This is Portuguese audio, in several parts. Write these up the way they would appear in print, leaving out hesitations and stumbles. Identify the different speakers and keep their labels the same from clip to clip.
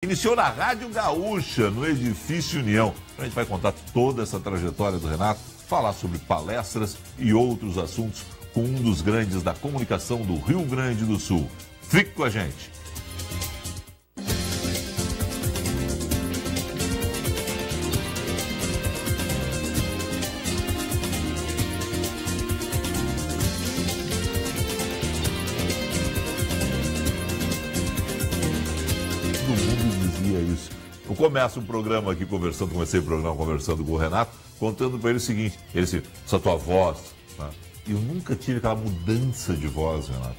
Speaker 1: Iniciou na Rádio Gaúcha, no Edifício União. A gente vai contar toda essa trajetória do Renato, falar sobre palestras e outros assuntos com um dos grandes da comunicação do Rio Grande do Sul. Fique com a gente. Eu começo um programa aqui comecei o programa conversando com o Renato, contando para ele o seguinte, ele disse, essa tua voz, né? Eu nunca tive aquela mudança de voz, Renato.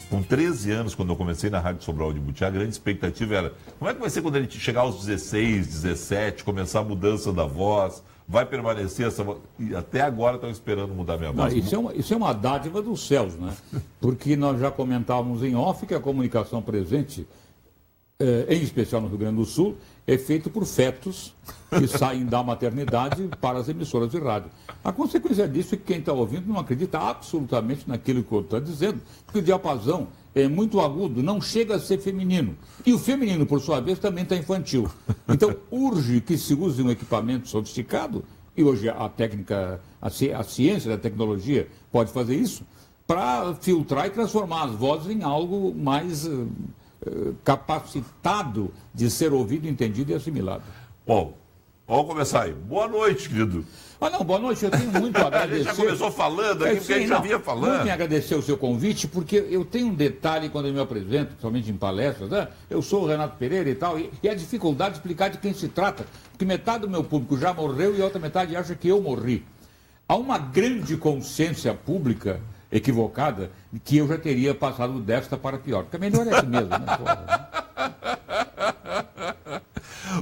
Speaker 1: Com 13 anos, quando eu comecei na Rádio Sobral de Butiá, a grande expectativa era, como é que vai ser quando ele chegar aos 16, 17, começar a mudança da voz, vai permanecer essa voz? E até agora estão esperando mudar minha voz.
Speaker 2: Isso é uma dádiva dos céus, né? Porque nós já comentávamos em off que a comunicação presente, em especial no Rio Grande do Sul, é feito por fetos que saem da maternidade para as emissoras de rádio. A consequência disso é que quem está ouvindo não acredita absolutamente naquilo que o outro está dizendo, porque o diapasão é muito agudo, não chega a ser feminino. E o feminino, por sua vez, também está infantil. Então, urge que se use um equipamento sofisticado, e hoje a técnica, a ciência da tecnologia pode fazer isso, para filtrar e transformar as vozes em algo mais capacitado de ser ouvido, entendido e assimilado.
Speaker 1: Bom, vamos começar aí. Boa noite, querido.
Speaker 2: Boa noite, eu tenho muito a agradecer.
Speaker 1: A gente já começou falando aqui, porque a gente já vinha falando.
Speaker 2: Muito me agradecer o seu convite, porque eu tenho um detalhe quando eu me apresento, principalmente em palestras, né? Eu sou o Renato Pereira e tal, e a dificuldade de explicar de quem se trata, porque metade do meu público já morreu e a outra metade acha que eu morri. Há uma grande consciência pública equivocada que eu já teria passado desta para pior, porque melhor é assim mesmo, né?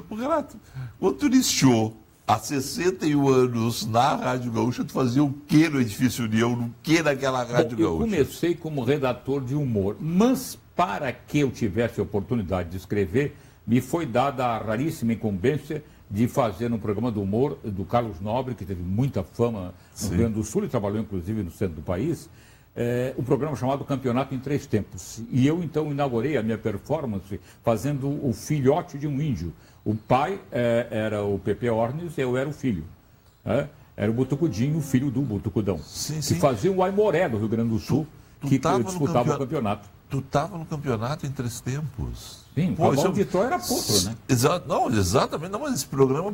Speaker 1: O Renato, quando tu iniciou há 61 anos na Rádio Gaúcha, tu fazia o que no Edifício União, no que naquela Rádio Gaúcha?
Speaker 2: Eu comecei como redator de humor, mas para que eu tivesse a oportunidade de escrever, me foi dada a raríssima incumbência de fazer no programa do humor do Carlos Nobre, que teve muita fama no Rio Grande do Sul e trabalhou inclusive no centro do país, um programa chamado Campeonato em Três Tempos. E eu então inaugurei a minha performance fazendo o filhote de um índio. O pai era o Pepe Ornes e eu era o filho. Era o Butucudinho, o filho do Butucudão. Que fazia o Aimoré do Rio Grande do Sul, que disputava o campeonato.
Speaker 1: Tu estava no campeonato em Três Tempos.
Speaker 2: Sim, o Paulo Vitória era potro, né?
Speaker 1: Exatamente. Não, mas esse programa,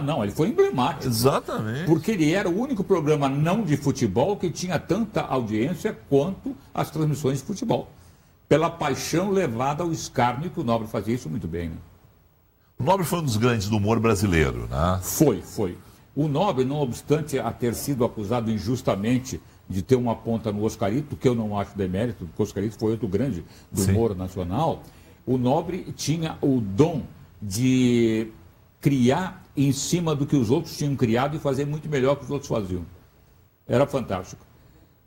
Speaker 2: Não, ele foi emblemático.
Speaker 1: Exatamente.
Speaker 2: Porque ele era o único programa não de futebol que tinha tanta audiência quanto as transmissões de futebol. Pela paixão levada ao escárnio, que o Nobre fazia isso muito bem, né?
Speaker 1: O Nobre foi um dos grandes do humor brasileiro, né?
Speaker 2: Foi. O Nobre, não obstante a ter sido acusado injustamente de ter uma ponta no Oscarito, que eu não acho demérito, porque o Oscarito foi outro grande do humor nacional, o Nobre tinha o dom de criar em cima do que os outros tinham criado e fazer muito melhor que os outros faziam. Era fantástico.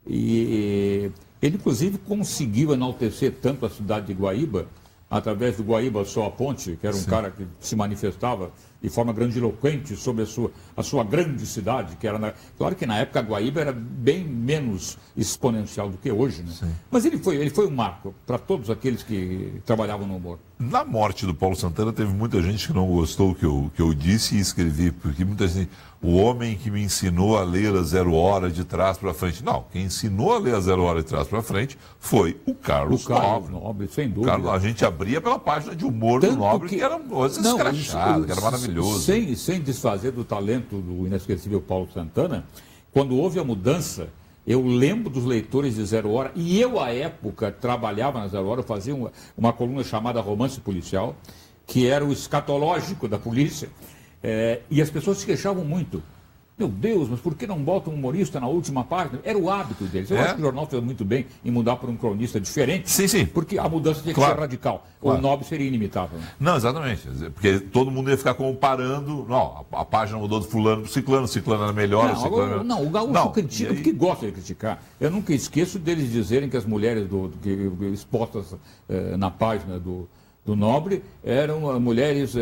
Speaker 2: E ele, inclusive, conseguiu enaltecer tanto a cidade de Guaíba, através do Guaíba Só a Ponte, que era um cara que se manifestava de forma grandiloquente sobre a sua grande cidade, que era... Claro que na época a Guaíba era bem menos exponencial do que hoje, né? Sim. Mas ele foi um marco para todos aqueles que trabalhavam no humor.
Speaker 1: Na morte do Paulo Santana, teve muita gente que não gostou do que eu disse e escrevi, porque muita gente... O homem que me ensinou a ler a 0 hora de trás para frente. Não, quem ensinou a ler a 0 hora de trás para frente foi o Carlos
Speaker 2: Nobre, sem dúvida.
Speaker 1: A gente abria pela página de humor do Nobre, que era coisa escrachada, que era maravilhoso.
Speaker 2: Sem desfazer do talento do inesquecível Paulo Santana, quando houve a mudança, eu lembro dos leitores de 0 Hora, e eu, à época, trabalhava na 0 Hora, eu fazia uma coluna chamada Romance Policial, que era o escatológico da polícia, e as pessoas se queixavam muito. Meu Deus, mas por que não bota um humorista na última página? Era o hábito deles. Eu acho que o jornal fez muito bem em mudar para um cronista diferente.
Speaker 1: Sim.
Speaker 2: Porque a mudança tinha que ser radical. Claro. O Nobre seria inimitável.
Speaker 1: Não, exatamente. Porque todo mundo ia ficar comparando. Não, a página mudou do fulano para o ciclano era melhor.
Speaker 2: O gaúcho critica porque gosta de criticar. Eu nunca esqueço deles dizerem que as mulheres expostas na página do Nobre eram mulheres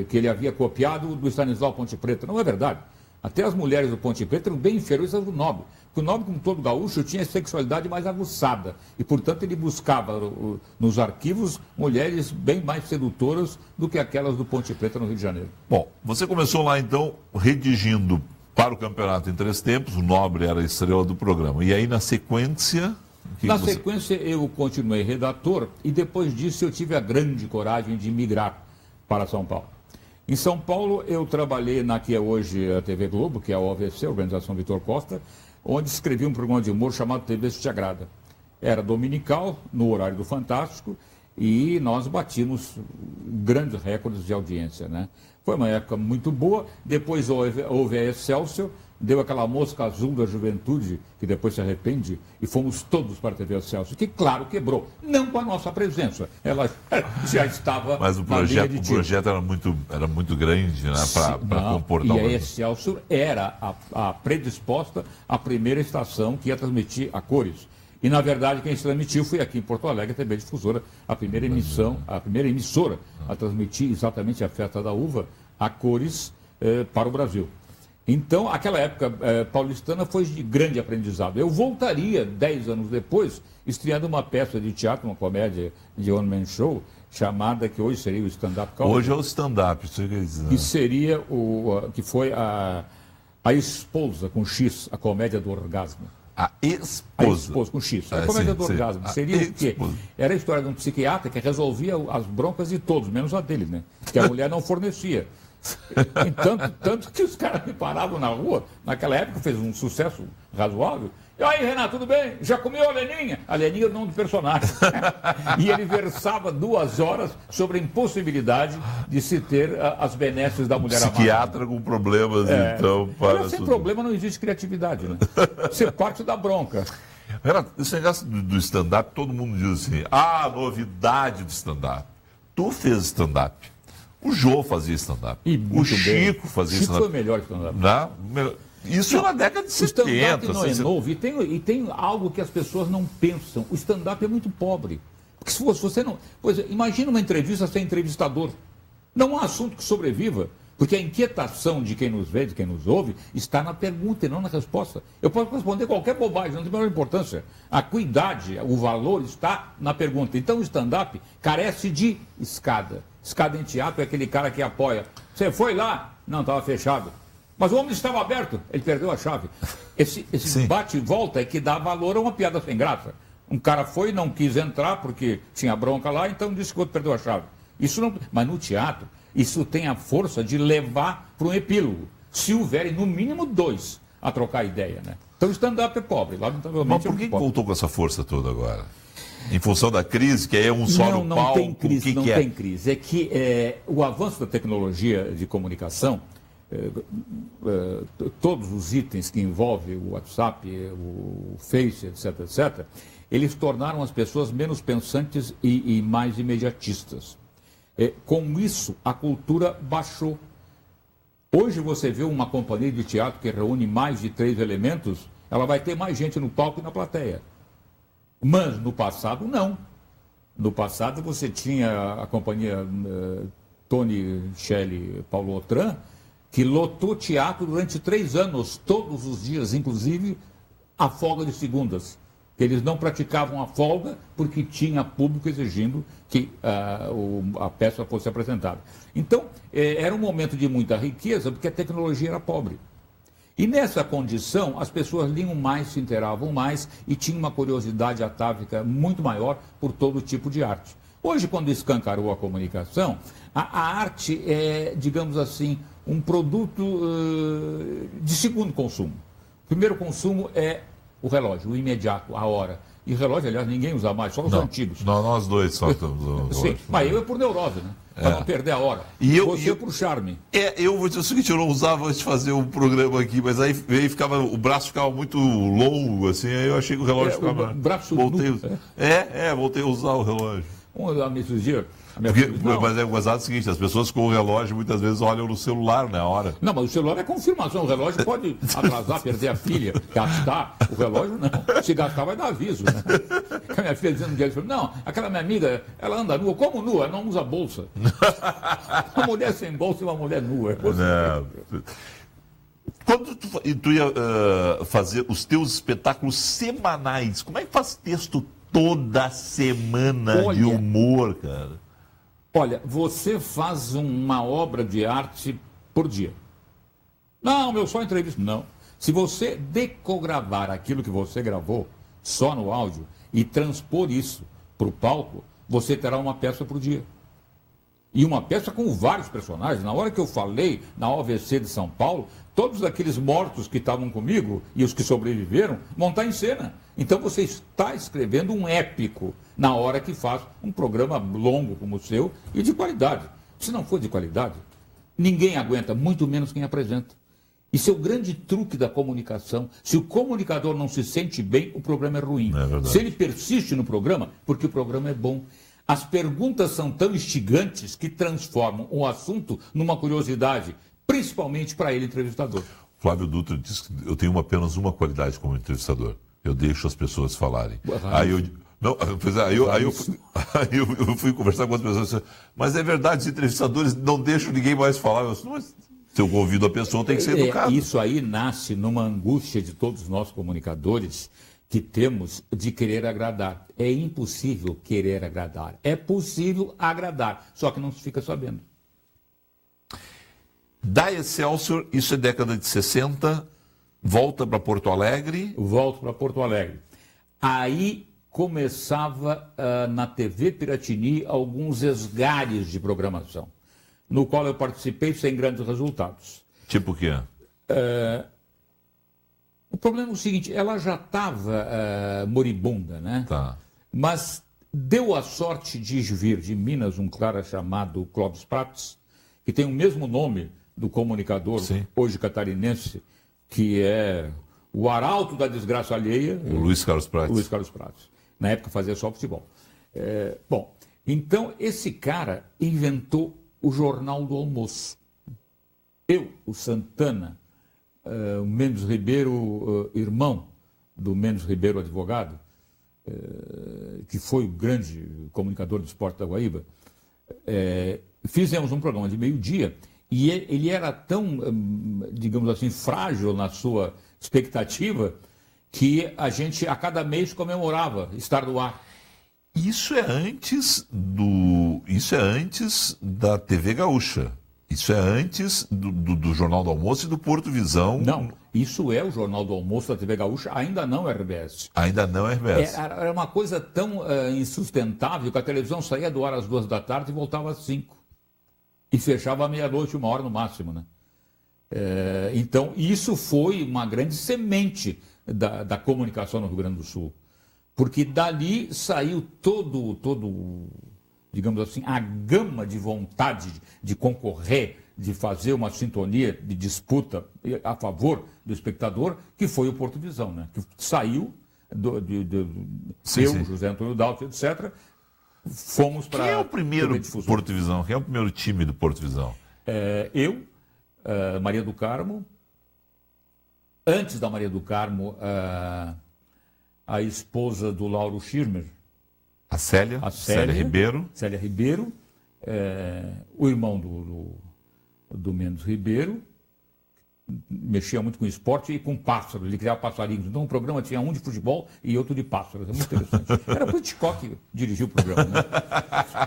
Speaker 2: que ele havia copiado do Stanislau Ponte Preta. Não é verdade. Até as mulheres do Ponte Preta eram bem inferiores às do Nobre. Porque o Nobre, como todo gaúcho, tinha sexualidade mais aguçada. E, portanto, ele buscava nos arquivos mulheres bem mais sedutoras do que aquelas do Ponte Preta no Rio de Janeiro.
Speaker 1: Bom, você começou lá, então, redigindo para o Campeonato em 3 Tempos. O Nobre era a estrela do programa. E aí, na sequência...
Speaker 2: sequência, eu continuei redator e depois disso eu tive a grande coragem de migrar para São Paulo. Em São Paulo, eu trabalhei na que é hoje a TV Globo, que é a OVC, Organização Vitor Costa, onde escrevi um programa de humor chamado TV Se Te Agrada. Era dominical, no horário do Fantástico, e nós batimos grandes recordes de audiência, né? Foi uma época muito boa. Depois houve a Excelsior, deu aquela mosca azul da juventude, que depois se arrepende, e fomos todos para a TV Excelsior, que, claro, quebrou. Não com a nossa presença. Ela já estava.
Speaker 1: Mas o projeto era muito grande, né, para comportar.
Speaker 2: E a Excelsior era a predisposta à primeira estação que ia transmitir a cores. E, na verdade, quem se transmitiu foi aqui em Porto Alegre, a TV Difusora, a primeira emissora a transmitir exatamente a Festa da Uva a cores para o Brasil. Então, aquela época paulistana foi de grande aprendizado. Eu voltaria, 10 anos depois, estreando uma peça de teatro, uma comédia de one-man show, chamada, que hoje seria o stand-up comedy.
Speaker 1: Hoje é o stand-up, isso quer dizer.
Speaker 2: Que seria que foi a esposa com X, a comédia do orgasmo.
Speaker 1: A esposa
Speaker 2: com X. A comédia do orgasmo. Seria o quê? Era a história de um psiquiatra que resolvia as broncas de todos, menos a dele, né? Que a mulher não fornecia. Tanto que os caras me paravam na rua, naquela época fez um sucesso razoável. E aí, Renato, tudo bem? Já comeu a Leninha? A Leninha é o nome do personagem. E ele versava 2 horas sobre a impossibilidade de se ter as benesses da mulher amada.
Speaker 1: Psiquiatra com problemas, então...
Speaker 2: Sem problema não existe criatividade, né? Você parte da bronca.
Speaker 1: Renato, esse negócio do stand-up, todo mundo diz assim, novidade do stand-up. Tu fez stand-up. O Jô fazia stand-up. O Chico fazia stand-up.
Speaker 2: Chico foi o melhor stand-up.
Speaker 1: Isso na década de 70.
Speaker 2: O stand-up não é novo e tem algo que as pessoas não pensam. O stand-up é muito pobre. Porque se você não... Pois imagina uma entrevista sem entrevistador. Não há assunto que sobreviva. Porque a inquietação de quem nos vê, de quem nos ouve, está na pergunta e não na resposta. Eu posso responder qualquer bobagem, não tem a menor importância. A acuidade, o valor está na pergunta. Então o stand-up carece de escada. Escada em teatro é aquele cara que apoia. Você foi lá? Não, estava fechado. Mas o homem estava aberto, ele perdeu a chave. Esse bate e volta é que dá valor a uma piada sem graça. Um cara foi, não quis entrar porque tinha bronca lá, então disse que o outro perdeu a chave. Isso não... Mas no teatro, isso tem a força de levar para um epílogo. Se houverem, no mínimo, 2 a trocar ideia, né? Então o stand-up é pobre, lamentavelmente.
Speaker 1: Mas por que voltou com essa força toda agora? Em função da crise, que é um só no palco?
Speaker 2: Tem crise, não tem crise. É que o avanço da tecnologia de comunicação, todos os itens que envolvem o WhatsApp, o Face, etc., eles tornaram as pessoas menos pensantes e mais imediatistas. Com isso, a cultura baixou. Hoje você vê uma companhia de teatro que reúne mais de 3 elementos, ela vai ter mais gente no palco e na plateia. Mas no passado, não. No passado você tinha a companhia Tony, Shelley, Paulo Otran, que lotou teatro durante 3 anos, todos os dias, inclusive a folga de segundas. Eles não praticavam a folga porque tinha público exigindo que a peça fosse apresentada. Então, era um momento de muita riqueza, porque a tecnologia era pobre. E nessa condição, as pessoas liam mais, se inteiravam mais e tinham uma curiosidade atávica muito maior por todo tipo de arte. Hoje, quando escancarou a comunicação, a arte é, digamos assim, um produto de segundo consumo. O primeiro consumo é o relógio, o imediato, a hora. E relógio, aliás, ninguém usa mais, só os antigos.
Speaker 1: Nós dois só estamos.
Speaker 2: Sim, mas eu é por neurose, né? Para não perder a hora.
Speaker 1: E
Speaker 2: você por charme.
Speaker 1: Eu vou dizer o seguinte, eu não usava antes de fazer um programa aqui, mas aí o braço ficava muito longo, assim, aí eu achei que o relógio ficava...
Speaker 2: O braço
Speaker 1: voltei a usar o relógio.
Speaker 2: Nesses dias...
Speaker 1: Mas é gozado o seguinte, as pessoas com o relógio muitas vezes olham no celular na hora.
Speaker 2: Não, mas o celular é confirmação, o relógio pode atrasar, perder a pilha, gastar, o relógio não. Se gastar vai dar aviso, né? A minha filha dizendo um dia, não, aquela minha amiga, ela anda nua, como nua? Ela não usa bolsa. Uma mulher sem bolsa e uma mulher nua.
Speaker 1: Quando tu ia fazer os teus espetáculos semanais, como é que faz texto toda semana de humor, cara?
Speaker 2: Olha, você faz uma obra de arte por dia. Não, meu, só entrevista. Não. Se você decogravar aquilo que você gravou só no áudio e transpor isso para o palco, você terá uma peça por dia. E uma peça com vários personagens. Na hora que eu falei na OVC de São Paulo, todos aqueles mortos que estavam comigo e os que sobreviveram vão estar em cena. Então você está escrevendo um épico na hora que faz um programa longo como o seu e de qualidade. Se não for de qualidade, ninguém aguenta, muito menos quem apresenta. Isso é o grande truque da comunicação. Se o comunicador não se sente bem, o programa é ruim. Se ele persiste no programa, porque o programa é bom. As perguntas são tão instigantes que transformam o assunto numa curiosidade, principalmente para ele, entrevistador.
Speaker 1: Flávio Dutra disse que eu tenho apenas uma qualidade como entrevistador. Eu deixo as pessoas falarem. Aí eu fui conversar com as pessoas, mas é verdade, os entrevistadores não deixam ninguém mais falar. Eu disse, mas se eu convido a pessoa, tem que ser educado.
Speaker 2: Isso aí nasce numa angústia de todos nós comunicadores, que temos de querer agradar. É impossível querer agradar. É possível agradar, só que não se fica sabendo.
Speaker 1: Da Excelsior, isso é década de 60, volta para Porto Alegre.
Speaker 2: Volto para Porto Alegre. Aí começava na TV Piratini alguns esgares de programação, no qual eu participei sem grandes resultados.
Speaker 1: Tipo o quê?
Speaker 2: O problema é o seguinte, ela já estava moribunda, né?
Speaker 1: Tá.
Speaker 2: Mas deu a sorte de vir de Minas um cara chamado Clóvis Prates, que tem o mesmo nome do comunicador,
Speaker 1: sim,
Speaker 2: hoje catarinense, que é o arauto da desgraça alheia.
Speaker 1: O Luiz Carlos Prates.
Speaker 2: Luiz Carlos Prates. Na época fazia só futebol. Bom, então esse cara inventou o Jornal do Almoço. Eu, o Santana, o Mendes Ribeiro, irmão do Mendes Ribeiro, advogado, que foi o grande comunicador do esporte da Guaíba, fizemos um programa de meio-dia e ele era tão, digamos assim, frágil na sua expectativa que a gente, a cada mês, comemorava estar no ar.
Speaker 1: Isso é antes da TV Gaúcha. Isso é antes do Jornal do Almoço e do Porto Visão.
Speaker 2: Não, isso é o Jornal do Almoço da TV Gaúcha, ainda não é RBS.
Speaker 1: Ainda não é RBS.
Speaker 2: Era uma coisa tão insustentável que a televisão saía do ar às 2 da tarde e voltava às 5. E fechava à meia-noite, 1 hora no máximo, né? Então, isso foi uma grande semente da comunicação no Rio Grande do Sul. Porque dali saiu todo, digamos assim, a gama de vontade de concorrer, de fazer uma sintonia de disputa a favor do espectador, que foi o Porto Visão, né? Que saiu José Antônio Dalto, etc., fomos para...
Speaker 1: Quem é o primeiro Porto Visão? Quem é o primeiro time do Porto Visão?
Speaker 2: Maria do Carmo. Antes da Maria do Carmo, a esposa do Lauro Schirmer.
Speaker 1: A Célia Ribeiro.
Speaker 2: Célia Ribeiro. O irmão do Mendes Ribeiro. Mexia muito com esporte e com pássaros. Ele criava passarinhos. Então o programa tinha um de futebol e outro de pássaros. É muito interessante. Era o Hitchcock que dirigiu o programa, né?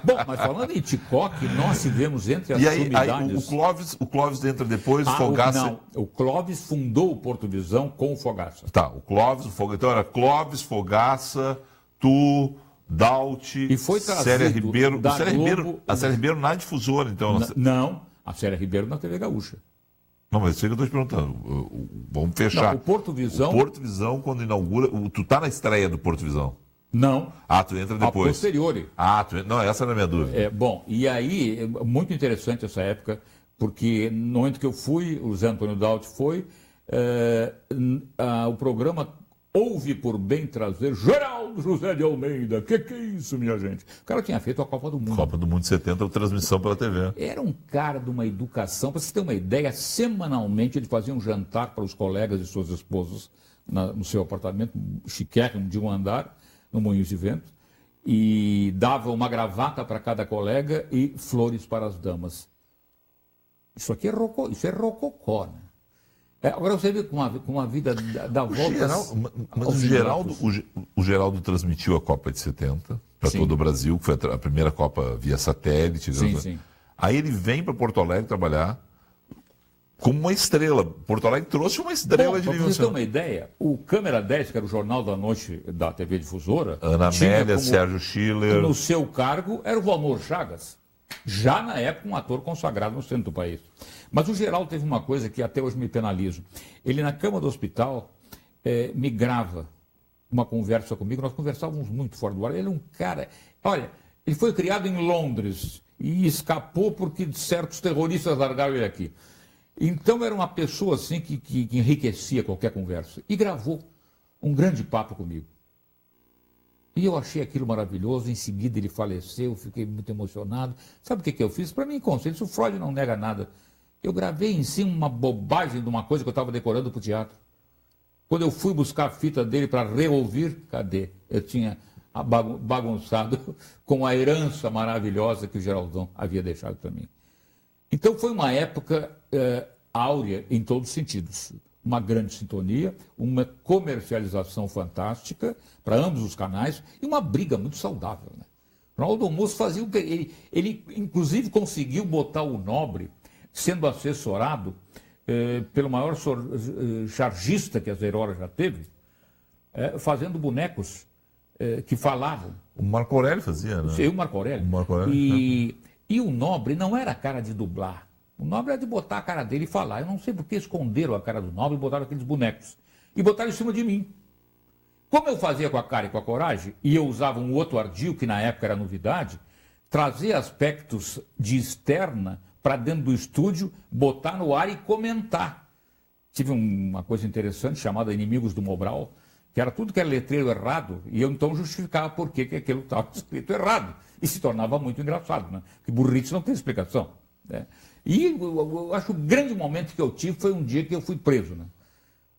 Speaker 2: Bom, mas falando em Hitchcock, nós tivemos entre as sumidades...
Speaker 1: O Clóvis entra depois, o Fogaça...
Speaker 2: o Clóvis fundou o Porto Visão com o Fogaça.
Speaker 1: Tá, o Clóvis, então era Clóvis, Fogaça, tu, Dalti,
Speaker 2: e foi
Speaker 1: Célia Ribeiro. A Célia Ribeiro na difusora, então...
Speaker 2: Não, a Célia Ribeiro na TV Gaúcha.
Speaker 1: Não, mas isso aí que eu estou te perguntando. Vamos fechar.
Speaker 2: Não, o Porto Visão...
Speaker 1: O Porto Visão, quando inaugura... Tu tá na estreia do Porto Visão?
Speaker 2: Não.
Speaker 1: Tu entra depois.
Speaker 2: A posteriori.
Speaker 1: Não, essa era a minha dúvida.
Speaker 2: Bom, e aí, muito interessante essa época, porque no momento que eu fui, o Zé Antônio Dalti foi, o programa houve por bem trazer Geraldo José de Almeida. Que é isso, minha gente? O cara tinha feito a Copa do Mundo.
Speaker 1: Copa do Mundo 70, transmissão pela TV.
Speaker 2: Era um cara de uma educação. Para você ter uma ideia, semanalmente ele fazia um jantar para os colegas e suas esposas no seu apartamento, chiquérrimo, de um andar, no Moinhos de Vento, e dava uma gravata para cada colega e flores para as damas. Isso aqui é rococó, né? Agora você vê como a vida dá volta.
Speaker 1: Mas o Geraldo transmitiu a Copa de 70 para todo o Brasil, que foi a primeira Copa via satélite.
Speaker 2: Sim.
Speaker 1: Aí ele vem para Porto Alegre trabalhar como uma estrela. Porto Alegre trouxe uma estrela de nível.
Speaker 2: Para você ter uma ideia, o Câmera 10, que era o Jornal da Noite da TV Difusora,
Speaker 1: Ana Amélia, Sérgio Schiller.
Speaker 2: No seu cargo era o Valmor Chagas, já na época um ator consagrado no centro do país. Mas o Geraldo teve uma coisa que até hoje me penalizo. Ele, na cama do hospital, me grava uma conversa comigo. Nós conversávamos muito fora do ar. Ele é um cara... Olha, ele foi criado em Londres e escapou porque certos terroristas largaram ele aqui. Então era uma pessoa assim que enriquecia qualquer conversa. E gravou um grande papo comigo. E eu achei aquilo maravilhoso. Em seguida ele faleceu, fiquei muito emocionado. Sabe o que eu fiz? Para mim, consciência, o Freud não nega nada. Eu gravei em cima uma bobagem de uma coisa que eu estava decorando para o teatro. Quando eu fui buscar a fita dele para reouvir, cadê? Eu tinha bagunçado com a herança maravilhosa que o Geraldão havia deixado para mim. Então foi uma época áurea em todos os sentidos. Uma grande sintonia, uma comercialização fantástica para ambos os canais e uma briga muito saudável. Né? O Ronaldo Almoço fazia o que... Ele, inclusive, conseguiu botar o Nobre, sendo assessorado pelo maior chargista que a Zero Hora já teve, fazendo bonecos que falavam.
Speaker 1: O Marco Aurélio fazia, né?
Speaker 2: Sim, o Marco Aurélio. E o Nobre não era cara de dublar. O Nobre era de botar a cara dele e falar. Eu não sei por que esconderam a cara do Nobre e botaram aqueles bonecos. E botaram em cima de mim. Como eu fazia com a cara e com a coragem, e eu usava um outro ardil, que na época era novidade, trazer aspectos de externa para dentro do estúdio, botar no ar e comentar. Tive uma coisa interessante chamada Inimigos do Mobral, que era tudo que era letreiro errado, e eu então justificava por que aquilo estava escrito errado. E se tornava muito engraçado, né? Porque burrice não tem explicação. Né? E eu acho que o grande momento que eu tive foi um dia que eu fui preso. Né?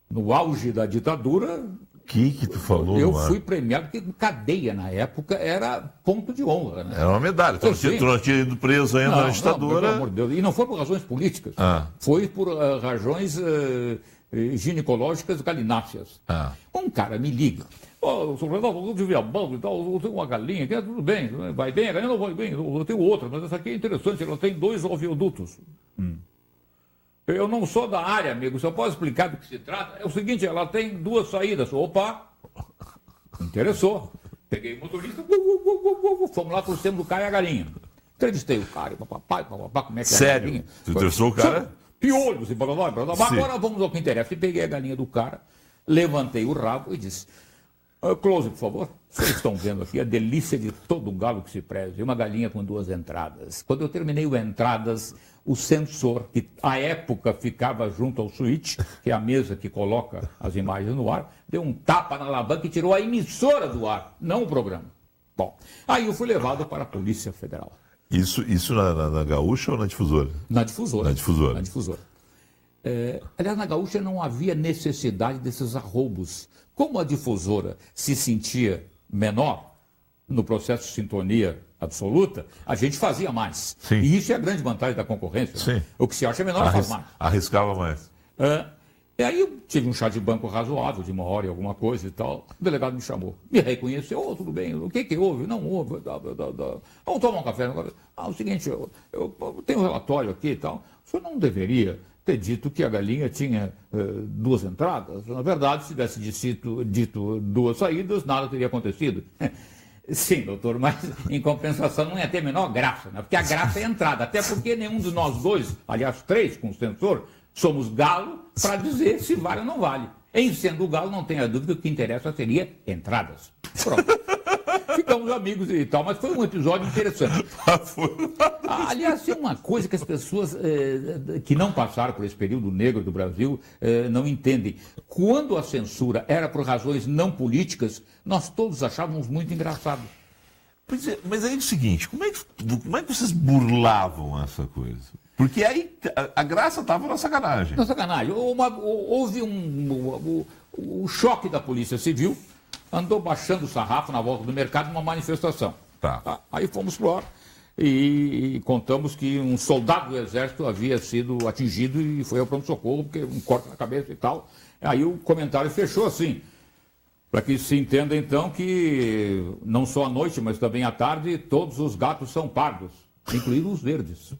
Speaker 2: No auge da ditadura...
Speaker 1: Que tu falou?
Speaker 2: Eu fui premiado, porque cadeia na época era ponto de honra. Né?
Speaker 1: Era uma medalha. Tu não tinha ido preso ainda na ditadura.
Speaker 2: Não, pelo amor de Deus. E não foi por razões políticas. Foi por razões ginecológicas galináceas. Um cara me liga. Ô, senhor Renato, eu tive a mão e tal, eu tenho uma galinha, que tudo bem, vai bem, a galinha não vai bem, eu tenho outra, mas essa aqui é interessante, ela tem 2 ovidutos. Eu não sou da área, amigo, só posso explicar do que se trata. É o seguinte, ela tem 2 saídas. Opa! Interessou. Peguei o motorista, fomos lá pro centro do cara e a galinha. Entrevistei o cara, papapá, como é que é a galinha.
Speaker 1: Você entrevistou o cara?
Speaker 2: Piolhos, agora vamos ao que interessa. E peguei a galinha do cara, levantei o rabo e disse... Close, por favor. Vocês estão vendo aqui a delícia de todo galo que se preze. Uma galinha com 2 entradas. Quando eu terminei o entradas, o sensor, que à época ficava junto ao switch, que é a mesa que coloca as imagens no ar, deu um tapa na alavanca e tirou a emissora do ar, não o programa. Bom, aí eu fui levado para a Polícia Federal.
Speaker 1: Isso na Gaúcha ou na Difusora?
Speaker 2: Na Difusora.
Speaker 1: Na Difusora.
Speaker 2: Na Difusora. Aliás, na Gaúcha não havia necessidade desses arroubos. Como a Difusora se sentia menor no processo de sintonia absoluta, a gente fazia mais.
Speaker 1: Sim.
Speaker 2: E isso é a grande vantagem da concorrência.
Speaker 1: Sim.
Speaker 2: Né? O que se acha menor faz mais.
Speaker 1: Arriscava mais.
Speaker 2: E aí eu tive um chá de banco razoável, de 1 hora e alguma coisa e tal. O delegado me chamou, me reconheceu, tudo bem, o que houve? Não houve. Vamos tomar um café. O seguinte, eu tenho um relatório aqui e tal. O senhor não deveria ter dito que a galinha tinha 2 entradas. Na verdade, se tivesse dito 2 saídas, nada teria acontecido. Sim, doutor, mas em compensação não ia ter a menor graça, né? Porque a graça é a entrada. Até porque nenhum de nós 2, aliás 3 com o sensor, somos galo para dizer se vale ou não vale. Em sendo galo, não tenha dúvida que o que interessa seria entradas. Pronto. Ficamos amigos e tal, mas foi um episódio interessante. Aliás, tem uma coisa que as pessoas que não passaram por esse período negro do Brasil não entendem. Quando a censura era por razões não políticas, nós todos achávamos muito engraçado.
Speaker 1: Pois é, mas aí é o seguinte, como é que vocês burlavam essa coisa? Porque aí a graça estava na sacanagem.
Speaker 2: Na sacanagem. Houve o choque da Polícia Civil, andou baixando o sarrafo na volta do mercado numa manifestação.
Speaker 1: Tá.
Speaker 2: Aí fomos pro ar. e contamos que um soldado do exército havia sido atingido e foi ao pronto-socorro, porque um corte na cabeça e tal. Aí o comentário fechou assim, para que se entenda então que não só à noite, mas também à tarde, todos os gatos são pardos, incluindo os verdes.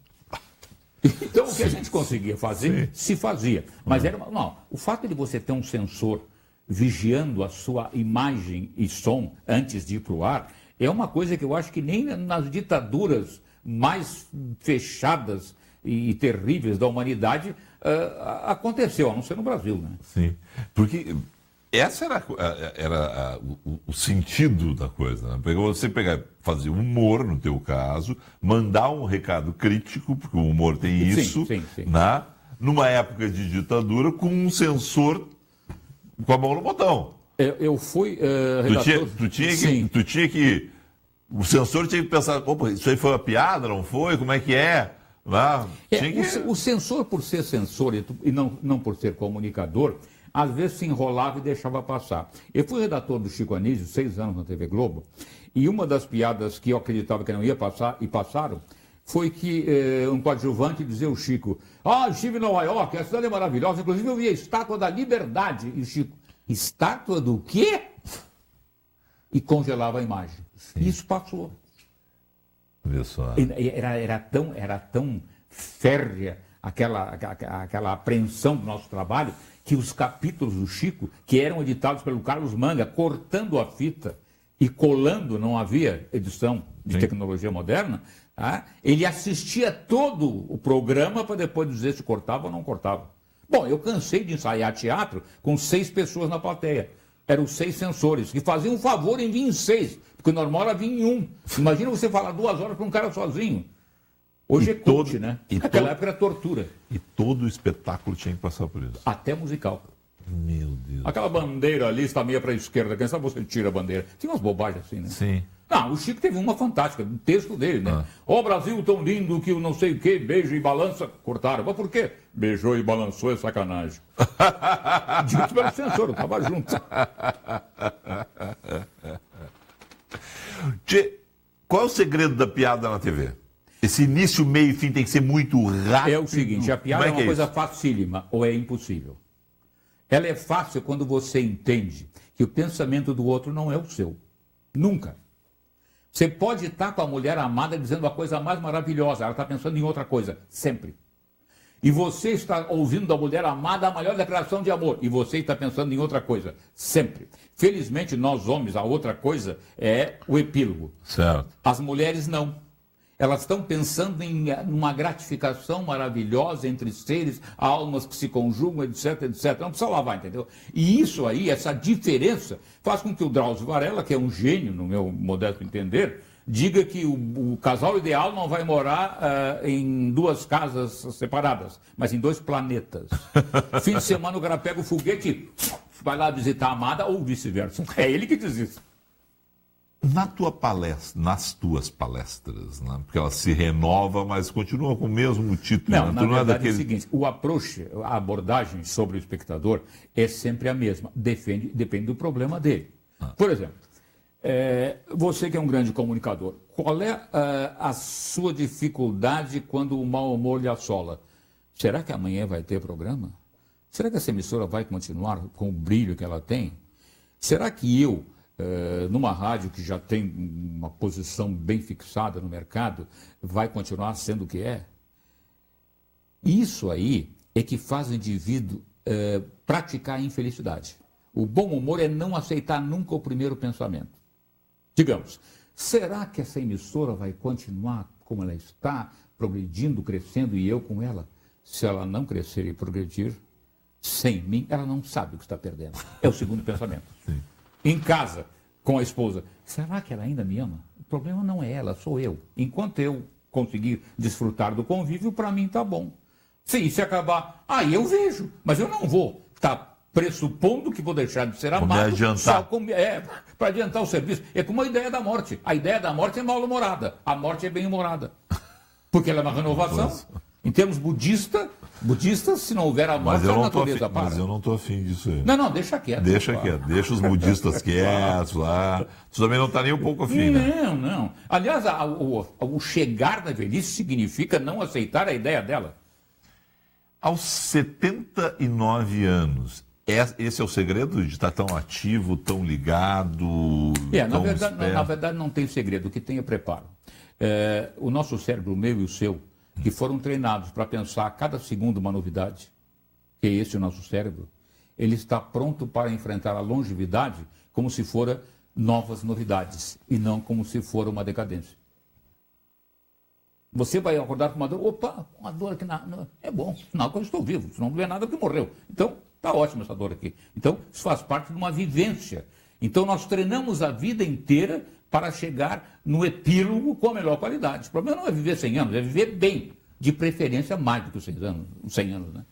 Speaker 2: Então o que a gente conseguia fazer, se fazia. Mas não, o fato de você ter um sensor vigiando a sua imagem e som antes de ir para o ar, é uma coisa que eu acho que nem nas ditaduras mais fechadas e terríveis da humanidade aconteceu, a não ser no Brasil, né?
Speaker 1: Sim, porque essa era o sentido da coisa, né? Você fazer humor, no teu caso, mandar um recado crítico, porque o humor tem isso,
Speaker 2: sim.
Speaker 1: Né? Numa época de ditadura, com um sensor com a mão no botão.
Speaker 2: Eu fui redator...
Speaker 1: Tu tinha que... O sensor tinha que pensar, opa, isso aí foi uma piada, não foi? Como é que é?
Speaker 2: O sensor, por ser sensor e não por ser comunicador, às vezes se enrolava e deixava passar. Eu fui redator do Chico Anísio, 6 anos na TV Globo, e uma das piadas que eu acreditava que não ia passar, e passaram, foi que um coadjuvante dizia ao Chico, estive em Nova York, a cidade é maravilhosa, inclusive eu vi a Estátua da Liberdade. E o Chico, estátua do quê? E congelava a imagem. Sim. Isso passou.
Speaker 1: Vê só.
Speaker 2: Era tão férrea aquela apreensão do nosso trabalho, que os capítulos do Chico, que eram editados pelo Carlos Manga, cortando a fita e colando, não havia edição de tecnologia moderna, ele assistia todo o programa para depois dizer se cortava ou não cortava. Bom, eu cansei de ensaiar teatro com 6 pessoas na plateia. Eram 6 sensores, que faziam um favor em vir em 6, porque o normal era vir em 1. Imagina você falar 2 horas para um cara sozinho. Hoje é coach, né? Naquela época era tortura.
Speaker 1: E todo o espetáculo tinha que passar por isso.
Speaker 2: Até musical.
Speaker 1: Meu Deus.
Speaker 2: Aquela bandeira ali está meio para a esquerda, quem sabe você tira a bandeira. Tinha umas bobagens assim, né?
Speaker 1: Sim.
Speaker 2: Não, o Chico teve uma fantástica, no texto dele, né? Ó, Brasil tão lindo que o não sei o quê, beija e balança. Cortaram. Mas por quê? Beijou e balançou é sacanagem. Dito pelo censor, eu estava junto.
Speaker 1: Qual é o segredo da piada na TV? Esse início, meio e fim tem que ser muito rápido.
Speaker 2: É o seguinte, a piada é uma coisa facílima ou é impossível. Ela é fácil quando você entende que o pensamento do outro não é o seu. Nunca. Você pode estar com a mulher amada dizendo a coisa mais maravilhosa, ela está pensando em outra coisa, sempre. E você está ouvindo da mulher amada a maior declaração de amor, e você está pensando em outra coisa, sempre. Felizmente, nós homens, a outra coisa é o epílogo.
Speaker 1: Certo.
Speaker 2: As mulheres não. Elas estão pensando em uma gratificação maravilhosa entre seres, almas que se conjugam, etc, etc. Não precisa lavar, entendeu? E isso aí, essa diferença, faz com que o Drauzio Varela, que é um gênio, no meu modesto entender, diga que o casal ideal não vai morar em 2 casas separadas, mas em 2 planetas. Fim de semana o cara pega o foguete, vai lá visitar a amada ou vice-versa. É ele que diz isso.
Speaker 1: Nas tuas palestras, né? Porque ela se renova, mas continua com o mesmo título.
Speaker 2: Não, na verdade é o seguinte, o approach, a abordagem sobre o espectador é sempre a mesma, depende do problema dele. Por exemplo, você que é um grande comunicador, qual é a sua dificuldade quando o mau humor lhe assola? Será que amanhã vai ter programa? Será que essa emissora vai continuar com o brilho que ela tem? Será que eu... numa rádio que já tem uma posição bem fixada no mercado, vai continuar sendo o que é? Isso aí é que faz o indivíduo praticar a infelicidade. O bom humor é não aceitar nunca o primeiro pensamento. Digamos, será que essa emissora vai continuar como ela está, progredindo, crescendo e eu com ela? Se ela não crescer e progredir, sem mim, ela não sabe o que está perdendo. É o segundo pensamento.
Speaker 1: Sim.
Speaker 2: Em casa, com a esposa, será que ela ainda me ama? O problema não é ela, sou eu. Enquanto eu conseguir desfrutar do convívio, para mim está bom. Se acabar, aí eu vejo, mas eu não vou estar pressupondo que vou deixar de ser amado para adiantar o serviço. É como a ideia da morte. A ideia da morte é mal-humorada, a morte é bem-humorada. Porque ela é uma renovação. Em termos budistas, Budistas, se não houver a morte, a natureza para.
Speaker 1: Mas eu não estou afim disso aí.
Speaker 2: Não, deixa quieto.
Speaker 1: Deixa os budistas quietos lá. Tu também não está nem um pouco afim, né?
Speaker 2: Não. Aliás, o chegar na velhice significa não aceitar a ideia dela.
Speaker 1: Aos 79 anos, esse é o segredo de estar tão ativo, tão ligado,
Speaker 2: tão na verdade não tem segredo, o que tem é preparo. O nosso cérebro, o meu e o seu, que foram treinados para pensar a cada segundo uma novidade, que é esse o nosso cérebro, ele está pronto para enfrentar a longevidade como se fora novas novidades e não como se fora uma decadência. Você vai acordar com uma dor, opa, uma dor aqui é bom, sinal que eu estou vivo, se não doer nada que morreu. Então, está ótima essa dor aqui. Então, isso faz parte de uma vivência. Então, nós treinamos a vida inteira para chegar no epílogo com a melhor qualidade. O problema não é viver 100 anos, é viver bem, de preferência mais do que os 100 anos, né?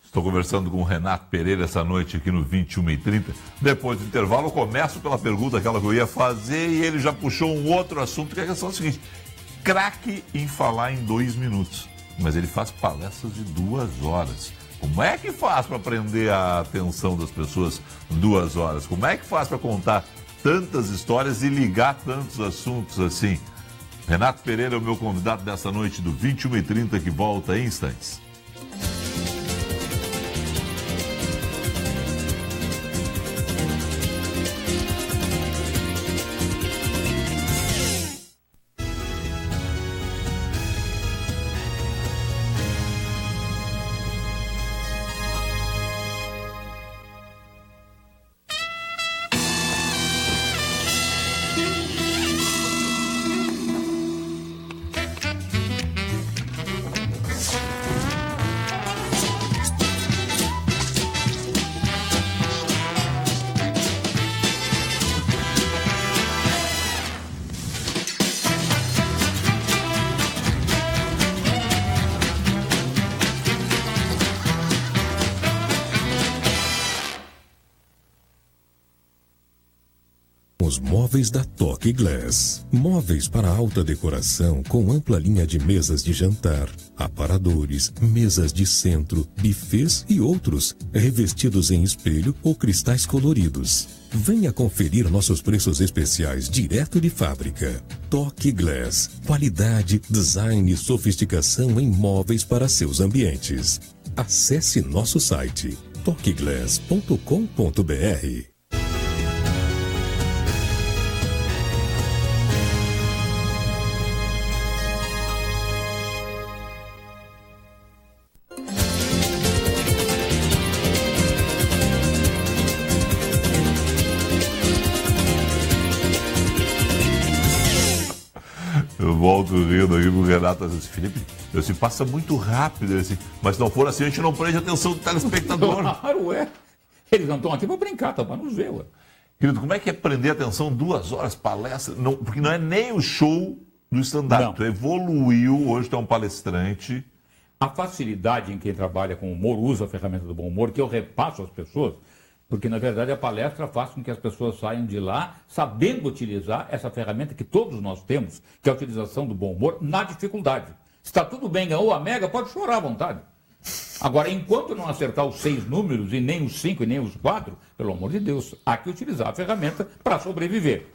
Speaker 1: Estou conversando com o Renato Pereira essa noite aqui no 21h30. Depois do intervalo, eu começo pela pergunta aquela que eu ia fazer e ele já puxou um outro assunto, que é a questão seguinte. Craque em falar em 2 minutos, mas ele faz palestras de 2 horas. Como é que faz para prender a atenção das pessoas 2 horas? Como é que faz para contar tantas histórias e ligar tantos assuntos assim? Renato Pereira é o meu convidado dessa noite do 21h30, que volta em instantes.
Speaker 3: Os móveis da Toque Glass. Móveis para alta decoração com ampla linha de mesas de jantar, aparadores, mesas de centro, bufês e outros, revestidos em espelho ou cristais coloridos. Venha conferir nossos preços especiais direto de fábrica. Toque Glass. Qualidade, design e sofisticação em móveis para seus ambientes. Acesse nosso site toqueglass.com.br.
Speaker 1: Eu volto rindo aqui pro Renato, assim, Felipe, se passa muito rápido, assim, mas se não for assim, a gente não prende a atenção do telespectador.
Speaker 2: Claro, eles não estão aqui para brincar, estão para nos ver, ué.
Speaker 1: Querido, como é que é prender a atenção 2 horas, palestra? Não, porque não é nem o show do stand-up. Tu evoluiu, hoje tu é um palestrante.
Speaker 2: A facilidade em quem trabalha com humor, usa a ferramenta do bom humor, que eu repasso às pessoas, porque, na verdade, a palestra faz com que as pessoas saiam de lá sabendo utilizar essa ferramenta que todos nós temos, que é a utilização do bom humor na dificuldade. Se está tudo bem, ganhou a mega, pode chorar à vontade. Agora, enquanto não acertar os 6 números, e nem os 5, e nem os 4, pelo amor de Deus, há que utilizar a ferramenta para sobreviver.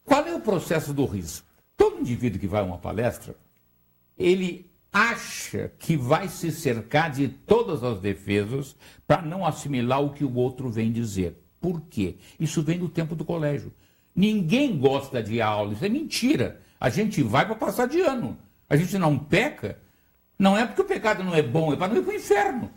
Speaker 2: Qual é o processo do riso? Todo indivíduo que vai a uma palestra, ele acha que vai se cercar de todas as defesas para não assimilar o que o outro vem dizer. Por quê? Isso vem do tempo do colégio. Ninguém gosta de aula, isso é mentira. A gente vai para passar de ano. A gente não peca, não é porque o pecado não é bom, é para não ir para o inferno.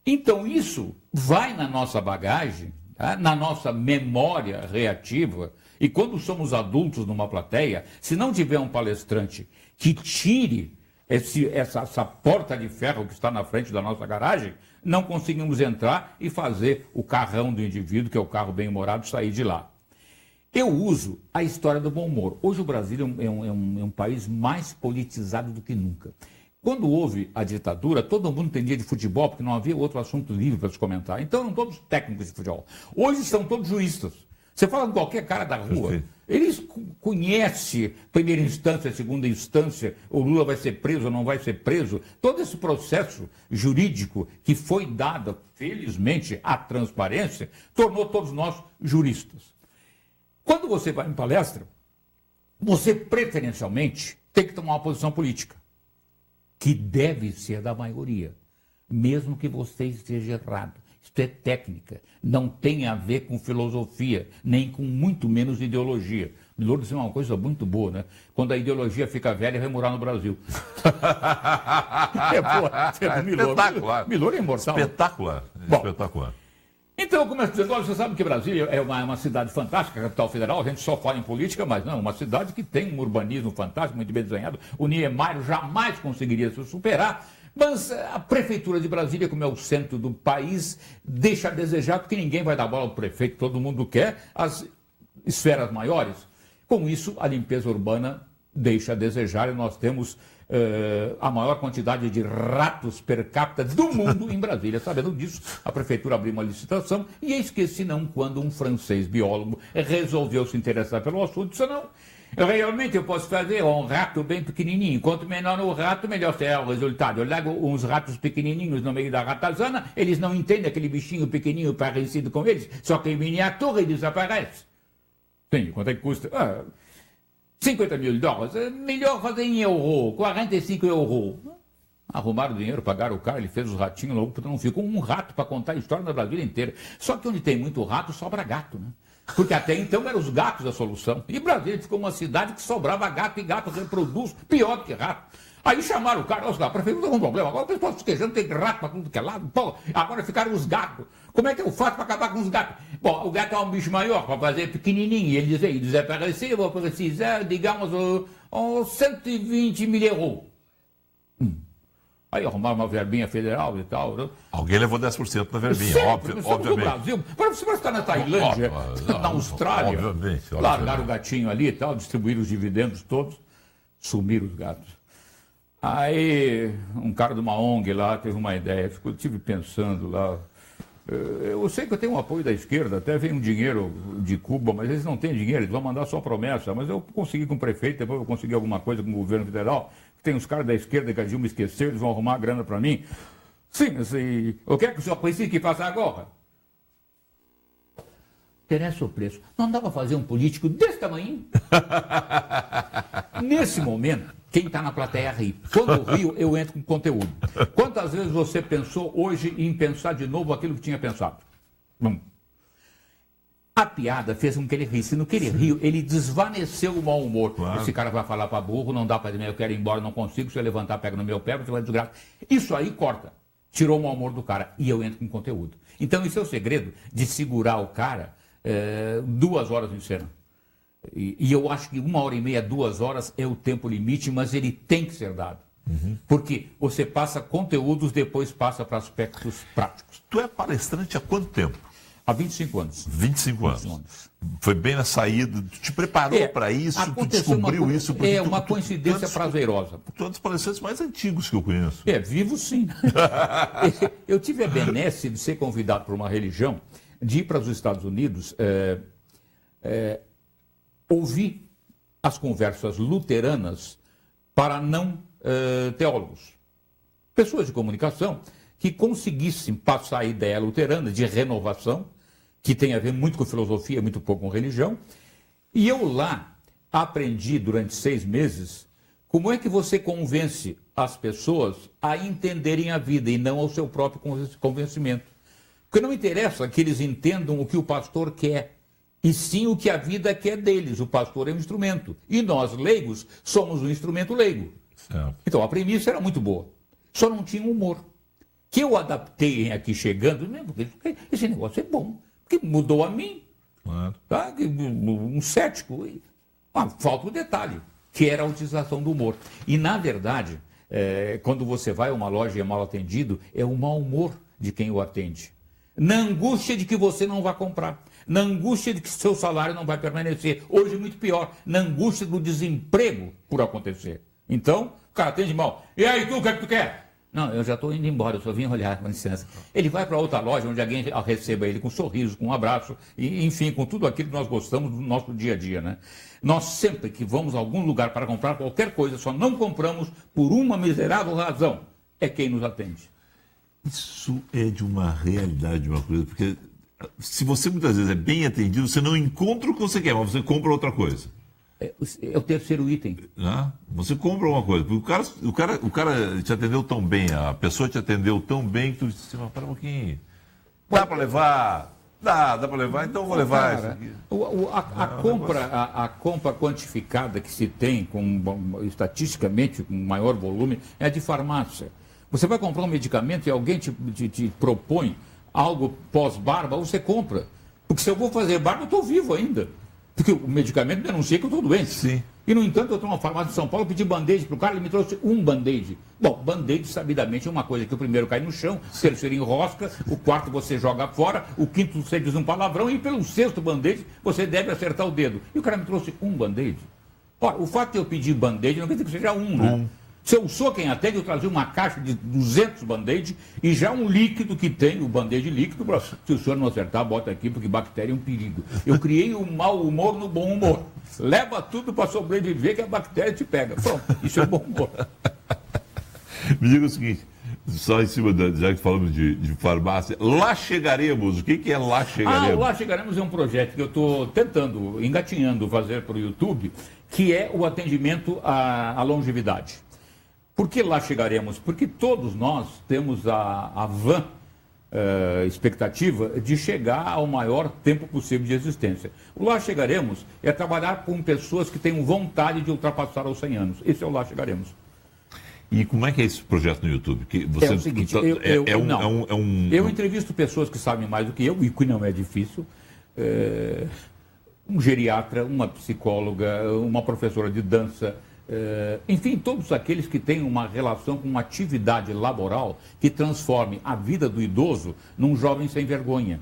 Speaker 2: Então isso vai na nossa bagagem, tá? Na nossa memória reativa, e quando somos adultos numa plateia, se não tiver um palestrante que tire essa porta de ferro que está na frente da nossa garagem, não conseguimos entrar e fazer o carrão do indivíduo, que é o carro bem-humorado, sair de lá. Eu uso a história do bom humor. Hoje o Brasil é um país mais politizado do que nunca. Quando houve a ditadura, todo mundo entendia de futebol, porque não havia outro assunto livre para se comentar. Então eram todos técnicos de futebol. Hoje são todos juízes. Você fala com qualquer cara da rua, Eles conhecem primeira instância, segunda instância, o Lula vai ser preso ou não vai ser preso. Todo esse processo jurídico que foi dado, felizmente, à transparência, tornou todos nós juristas. Quando você vai em palestra, você preferencialmente tem que tomar uma posição política, que deve ser da maioria, mesmo que você esteja errado. Isso é técnica, não tem a ver com filosofia, nem com muito menos ideologia. Milor disse uma coisa muito boa, né? Quando a ideologia fica velha, vai morar no Brasil.
Speaker 1: Espetacular.
Speaker 2: Milor é imortal.
Speaker 1: Espetacular.
Speaker 2: Bom,
Speaker 1: espetacular.
Speaker 2: então, eu começo dizendo, olha, você sabe que Brasília é uma cidade fantástica, a capital federal, a gente só fala em política, mas não, uma cidade que tem um urbanismo fantástico, muito bem desenhado. O Niemeyer jamais conseguiria se superar, mas a prefeitura de Brasília, como é o centro do país, deixa a desejar, porque ninguém vai dar bola ao prefeito, todo mundo quer as esferas maiores. Com isso, a limpeza urbana deixa a desejar e nós temos a maior quantidade de ratos per capita do mundo em Brasília. Sabendo disso, a prefeitura abriu uma licitação e eis que se não quando um francês biólogo resolveu se interessar pelo assunto, disse não, realmente eu posso fazer um rato bem pequenininho, quanto menor o rato, melhor será o resultado. Eu largo uns ratos pequenininhos no meio da ratazana, eles não entendem aquele bichinho pequenininho parecido com eles, só que em miniatura e desaparece. Sim, quanto é que custa? $50 mil, melhor fazer em euro, 45 euros. Arrumaram o dinheiro, pagaram o cara, ele fez os ratinhos, logo não ficou um rato para contar a história da Brasília inteira. Só que onde tem muito rato, sobra gato, né? Porque até então eram os gatos a solução. E Brasília ficou uma cidade que sobrava gato e gato reproduz pior do que rato. Aí chamaram o cara, olha lá, prefeitura tem um problema, agora o pessoal se queixando, tem rato para tudo que é lado, pô, agora ficaram os gatos. Como é que eu faço para acabar com os gatos? Bom, o gato é um bicho maior, para fazer pequenininho, e ele diz aí, desaparecer, eu vou precisar, digamos, 120 mil euros. Aí arrumaram uma verbinha federal e tal. Né?
Speaker 1: Alguém levou 10% da verbinha,
Speaker 2: sempre,
Speaker 1: obviamente.
Speaker 2: No Brasil, você vai estar na Tailândia, na Austrália, largaram o gatinho ali e tal, distribuíram os dividendos todos, sumiram os gatos. Aí, um cara de uma ONG lá teve uma ideia, eu estive pensando lá, eu sei que eu tenho um apoio da esquerda, até vem um dinheiro de Cuba, mas eles não têm dinheiro, eles vão mandar só promessa, mas eu consegui com o prefeito, depois eu consegui alguma coisa com o governo federal, tem uns caras da esquerda que a Dilma esqueceu, eles vão arrumar a grana para mim. Sim, assim, o que é que o senhor precisa que faça agora? Interessa o preço. Não dá para fazer um político desse tamanho? Nesse momento, quem está na plateia ri. Quando eu rio, eu entro com conteúdo. Quantas vezes você pensou hoje em pensar de novo aquilo que tinha pensado? A piada fez com que ele risse. No que ele riu, ele desvaneceu o mau humor. Claro. Esse cara vai falar para burro, não dá para dizer, eu quero ir embora, não consigo, se eu levantar, pega no meu pé, você vai desgraça. Isso aí corta. Tirou o mau humor do cara. E eu entro com conteúdo. Então, isso é o segredo de segurar o cara 2 horas em cena. E eu acho que 1h30, 2 horas é o tempo limite, mas ele tem que ser dado. Porque você passa conteúdos, depois passa para aspectos práticos.
Speaker 1: Tu é palestrante há quanto tempo?
Speaker 2: Há 25 anos.
Speaker 1: 25 anos. Foi bem na saída, tu te preparou para isso, tu descobriu isso.
Speaker 2: É uma coincidência prazerosa.
Speaker 1: Tu é um dos palestrantes mais antigos que eu conheço.
Speaker 2: Vivo sim. Eu tive a benesse de ser convidado por uma religião, de ir para os Estados Unidos, ouvir as conversas luteranas para não teólogos. Pessoas de comunicação que conseguissem passar a ideia luterana de renovação, que tem a ver muito com filosofia, muito pouco com religião. E eu lá aprendi durante 6 meses como é que você convence as pessoas a entenderem a vida e não ao seu próprio convencimento. Porque não interessa que eles entendam o que o pastor quer, e sim o que a vida quer deles. O pastor é um instrumento. E nós, leigos, somos um instrumento leigo. Certo. Então, a premissa era muito boa. Só não tinha humor. Que eu adaptei aqui chegando, porque esse negócio é bom. Porque mudou a mim. Claro. Tá? Um cético. Falta o detalhe, que era a utilização do humor. E, na verdade, quando você vai a uma loja e é mal atendido, é o mau humor de quem o atende. Na angústia de que você não vai comprar. Na angústia de que seu salário não vai permanecer. Hoje, muito pior, na angústia do desemprego por acontecer. Então, o cara atende mal. E aí, tu, o que é que tu quer? Não, eu já estou indo embora, eu só vim olhar, com licença. Ele vai para outra loja onde alguém receba ele com um sorriso, com um abraço, e, enfim, com tudo aquilo que nós gostamos do nosso dia a dia, né? Nós sempre que vamos a algum lugar para comprar qualquer coisa, só não compramos por uma miserável razão. É quem nos atende.
Speaker 1: Isso é de uma realidade, uma coisa, porque se você muitas vezes é bem atendido, você não encontra o que você quer, mas você compra outra coisa.
Speaker 2: É o terceiro item.
Speaker 1: Né? Você compra uma coisa, porque o cara te atendeu tão bem, a pessoa te atendeu tão bem que tu disse, mas para um pouquinho, dá para levar? Dá para levar, então vou levar isso aqui.
Speaker 2: A compra quantificada que se tem, estatisticamente, com maior volume, é a de farmácia. Você vai comprar um medicamento e alguém te propõe algo pós-barba, você compra. Porque se eu vou fazer barba, eu estou vivo ainda. Porque o medicamento denuncia que eu estou doente.
Speaker 1: Sim.
Speaker 2: E, no entanto, eu estou numa farmácia de São Paulo, pedi band-aid para o cara, ele me trouxe um band-aid. Bom, band-aid, sabidamente, é uma coisa que o primeiro cai no chão, o terceiro enrosca, o quarto você joga fora, o quinto você diz um palavrão e pelo sexto band-aid você deve acertar o dedo. E o cara me trouxe um band-aid. Ora, o fato de eu pedir band-aid não quer dizer que seja um, né? Se eu sou quem atende, eu trazia uma caixa de 200 band-aid e já um líquido que tem, o band-aid líquido, se o senhor não acertar, bota aqui, porque bactéria é um perigo. Eu criei o mau humor no bom humor. Leva tudo para sobreviver que a bactéria te pega. Pronto, isso é bom humor.
Speaker 1: Me diga o seguinte, só em cima, já que falamos de farmácia, Lá Chegaremos, o que é Lá Chegaremos?
Speaker 2: O Lá Chegaremos é um projeto que eu estou tentando, engatinhando fazer para o YouTube, que é o atendimento à longevidade. Por que lá chegaremos? Porque todos nós temos a vã expectativa de chegar ao maior tempo possível de existência. O Lá Chegaremos é trabalhar com pessoas que tenham vontade de ultrapassar os 100 anos. Esse é o Lá Chegaremos.
Speaker 1: E como é que é esse projeto no YouTube? Que
Speaker 2: você, é o seguinte, eu entrevisto pessoas que sabem mais do que eu, e que não é difícil. Um geriatra, uma psicóloga, uma professora de dança, enfim, todos aqueles que têm uma relação com uma atividade laboral que transforme a vida do idoso num jovem sem vergonha.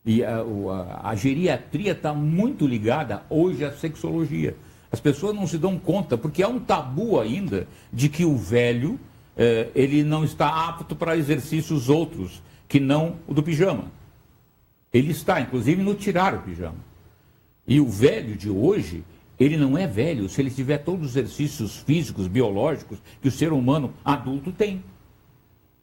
Speaker 2: E a geriatria está muito ligada hoje à sexologia. As pessoas não se dão conta, porque há um tabu ainda de que o velho ele não está apto para exercícios outros, que não o do pijama. Ele está, inclusive, no tirar o pijama. E o velho de hoje, ele não é velho se ele tiver todos os exercícios físicos, biológicos que o ser humano adulto tem.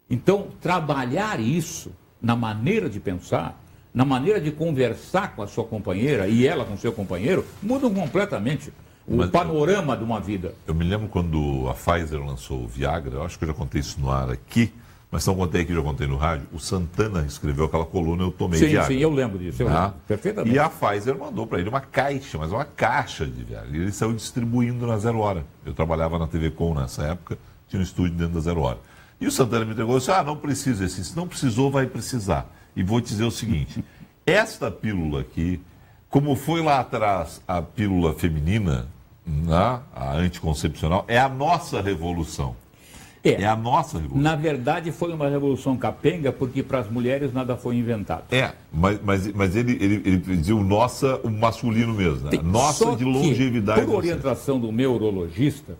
Speaker 2: Então, trabalhar isso na maneira de pensar, na maneira de conversar com a sua companheira e ela com o seu companheiro, mudam completamente o panorama de uma vida.
Speaker 1: Eu me lembro quando a Pfizer lançou o Viagra, eu acho que eu já contei isso no ar aqui, mas se não contei aqui, já contei no rádio, o Santana escreveu aquela coluna, eu tomei Viagra.
Speaker 2: Sim, eu lembro disso, perfeitamente.
Speaker 1: E a Pfizer mandou para ele uma caixa, mas uma caixa de Viagra. E ele saiu distribuindo na Zero Hora. Eu trabalhava na TV Com nessa época, tinha um estúdio dentro da Zero Hora. E o Santana me entregou e disse, não precisa esse. Se não precisou, vai precisar. E vou te dizer o seguinte, esta pílula aqui, como foi lá atrás a pílula feminina, né, a anticoncepcional, é a nossa revolução. É a nossa revolução.
Speaker 2: Na verdade, foi uma revolução capenga, porque para as mulheres nada foi inventado.
Speaker 1: Mas ele dizia o masculino mesmo, né? Nossa de longevidade.
Speaker 2: Por orientação do meu urologista,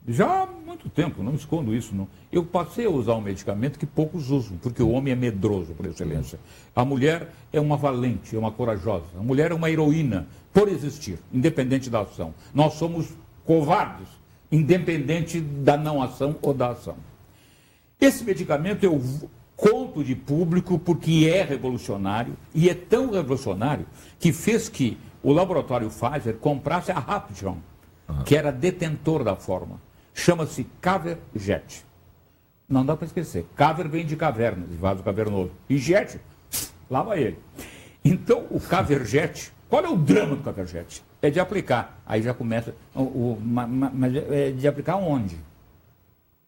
Speaker 2: já há muito tempo, não escondo isso, não. Eu passei a usar um medicamento que poucos usam, porque o homem é medroso, por excelência. A mulher é uma valente, é uma corajosa. A mulher é uma heroína, por existir, independente da ação. Nós somos covardes, independente da não ação ou da ação. Esse medicamento eu conto de público porque é revolucionário, e é tão revolucionário que fez que o laboratório Pfizer comprasse a Rapjon, que era detentor da forma. Chama-se Caverjet. Não dá para esquecer. Caver vem de caverna, de vaso cavernoso. E jet, lá vai ele. Então, o Caverjet, qual é o drama do Caverjet? É de aplicar. Aí já começa. Mas é de aplicar onde?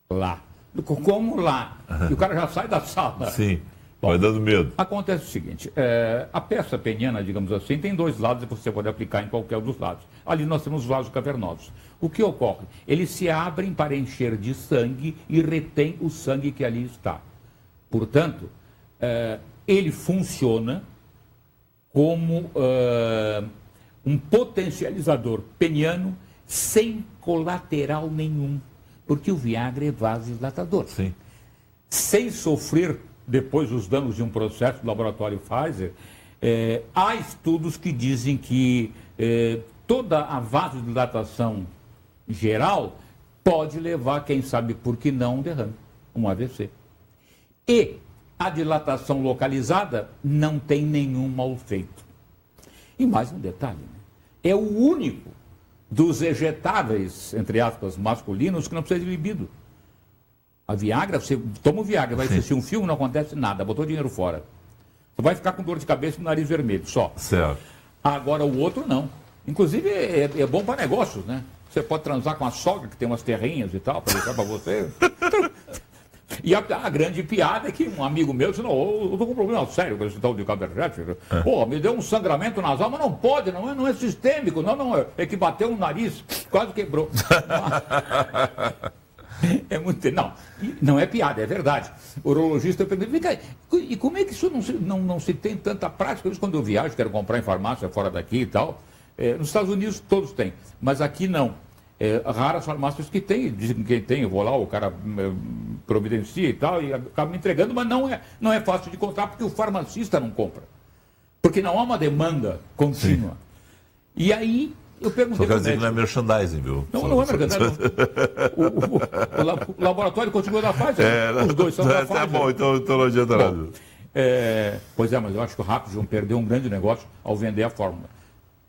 Speaker 2: Lá. Como lá? E o cara já sai da sala.
Speaker 1: Sim. Bom, vai dando medo.
Speaker 2: Acontece o seguinte: a peça peniana, digamos assim, tem dois lados e você pode aplicar em qualquer um dos lados. Ali nós temos vasos cavernosos. O que ocorre? Eles se abrem para encher de sangue e retém o sangue que ali está. Portanto, ele funciona como um potencializador peniano sem colateral nenhum. Porque o Viagra é vasodilatador.
Speaker 1: Sim.
Speaker 2: Sem sofrer depois os danos de um processo do laboratório Pfizer, há estudos que dizem que toda a vasodilatação geral pode levar, quem sabe por que não, um derrame, um AVC. E a dilatação localizada não tem nenhum mal feito. E mais um detalhe, né? É o único dos ejetáveis, entre aspas, masculinos, que não precisa de libido. A Viagra, você toma o Viagra, vai assistir um filme, não acontece nada, botou dinheiro fora. Você vai ficar com dor de cabeça e nariz vermelho, só.
Speaker 1: Certo.
Speaker 2: Agora o outro não. Inclusive é bom para negócios, né? Você pode transar com a sogra, que tem umas terrinhas e tal, para deixar para você. E a grande piada é que um amigo meu disse, não, eu tô com um problema sério com esse tal de cabernet. Pô, me deu um sangramento nasal, mas não pode, não é sistêmico, não, é que bateu no nariz, quase quebrou. É muito... Não é piada, é verdade. O urologista pergunta, e como é que isso não se tem tanta prática? Isso quando eu viajo, quero comprar em farmácia fora daqui e tal. Nos Estados Unidos todos têm, mas aqui não. Raras farmácias que tem, dizem que quem tem, eu vou lá, o cara providencia e tal, e acaba me entregando, mas não é fácil de encontrar porque o farmacista não compra. Porque não há uma demanda contínua. Sim. E aí eu perguntei...
Speaker 1: Só quer dizer que não é merchandising, viu?
Speaker 2: Não é merchandising. O laboratório continua da Pfizer. Os dois são da Pfizer.
Speaker 1: É bom, então não adianta nada.
Speaker 2: Pois mas eu acho que o Rapid perdeu um grande negócio ao vender a fórmula.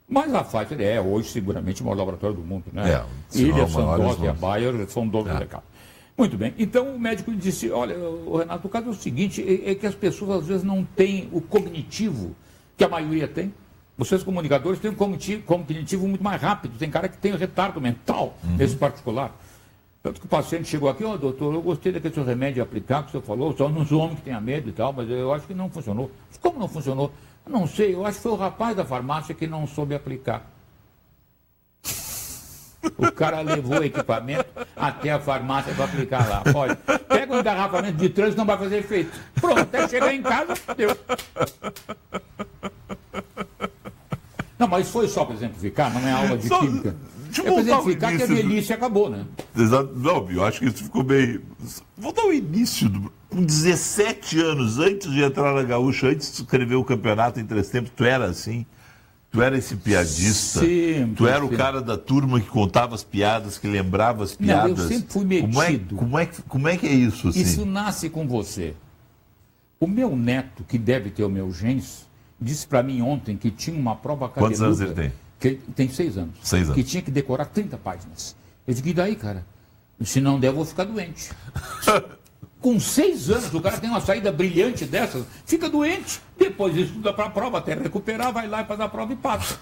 Speaker 2: Mas a Pfizer é hoje seguramente o maior laboratório do mundo, né? Ilha, Sandoz e a Bayer são donos do mercado. Muito bem. Então o médico disse, olha, Renato, o caso é o seguinte, é que as pessoas às vezes não têm o cognitivo que a maioria tem. Vocês comunicadores têm um cognitivo muito mais rápido. Tem cara que tem retardo mental, nesse particular. Tanto que o paciente chegou aqui, doutor, eu gostei daquele seu remédio aplicar que o senhor falou, só nos homens que tenha medo e tal, mas eu acho que não funcionou. Como não funcionou? Não sei, eu acho que foi o rapaz da farmácia que não soube aplicar. O cara levou o equipamento até a farmácia para aplicar lá. Olha, pega um engarrafamento de trânsito, não vai fazer efeito. Pronto, até chegar em casa, deu. Não, mas foi só para exemplificar, não é aula de química. É para exemplificar que a velhice acabou, né?
Speaker 1: Exato. Não, eu acho que isso ficou bem... Voltar ao início, com 17 anos, antes de entrar na Gaúcha, antes de escrever o campeonato em 3 tempos, tu era assim? Tu era esse piadista?
Speaker 2: Sempre.
Speaker 1: Tu era o cara da turma que contava as piadas, que lembrava as piadas?
Speaker 2: Não, eu sempre fui metido.
Speaker 1: Como é que é isso, assim?
Speaker 2: Isso nasce com você. O meu neto, que deve ter o meu genes, disse para mim ontem que tinha uma prova cabeluda.
Speaker 1: Quantos anos ele tem?
Speaker 2: Que tem 6 anos.
Speaker 1: 6 anos.
Speaker 2: Que tinha que decorar 30 páginas. Eu digo, e daí, cara? Se não der, eu vou ficar doente. Com 6 anos, o cara tem uma saída brilhante dessas, fica doente. Depois estuda para a prova, até recuperar, vai lá e faz a prova e passa.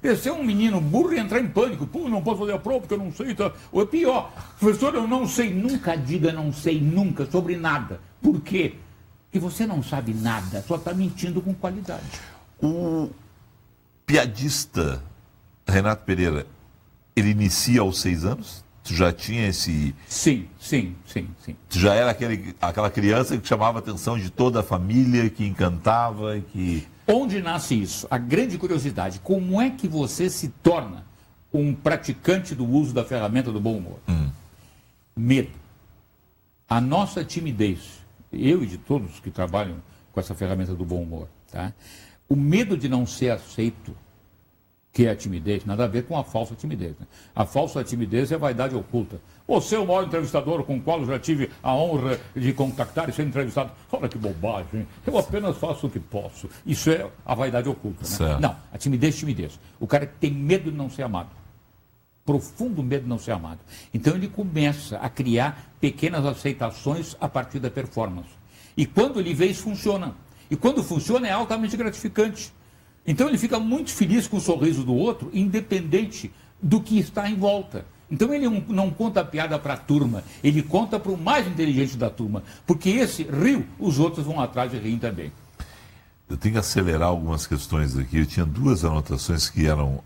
Speaker 2: Esse é um menino burro e entrar em pânico. Pô, não posso fazer a prova porque eu não sei. Tá? Ou é pior, professor, eu não sei. Nunca diga não sei nunca sobre nada. Por quê? Porque você não sabe nada, só está mentindo com qualidade.
Speaker 1: O piadista Renato Pereira, ele inicia aos 6 anos? Tu já tinha esse...
Speaker 2: Sim.
Speaker 1: Tu já era aquela criança que chamava a atenção de toda a família, que encantava e que...
Speaker 2: Onde nasce isso? A grande curiosidade. Como é que você se torna um praticante do uso da ferramenta do bom humor? Medo. A nossa timidez, eu e de todos que trabalham com essa ferramenta do bom humor, tá? O medo de não ser aceito, que é a timidez, nada a ver com a falsa timidez. Né? A falsa timidez é a vaidade oculta. Você é o maior entrevistador com o qual eu já tive a honra de contactar e ser entrevistado. Olha que bobagem, eu apenas faço o que posso. Isso é a vaidade oculta. Né? Não, a timidez. O cara que tem medo de não ser amado. Profundo medo de não ser amado. Então ele começa a criar pequenas aceitações a partir da performance. E quando ele vê, isso funciona. E quando funciona, é altamente gratificante. Então ele fica muito feliz com o sorriso do outro, independente do que está em volta. Então ele não conta a piada para a turma, ele conta para o mais inteligente da turma. Porque esse riu, os outros vão atrás e riem também.
Speaker 1: Eu tenho que acelerar algumas questões aqui. Eu tinha 2 anotações que eram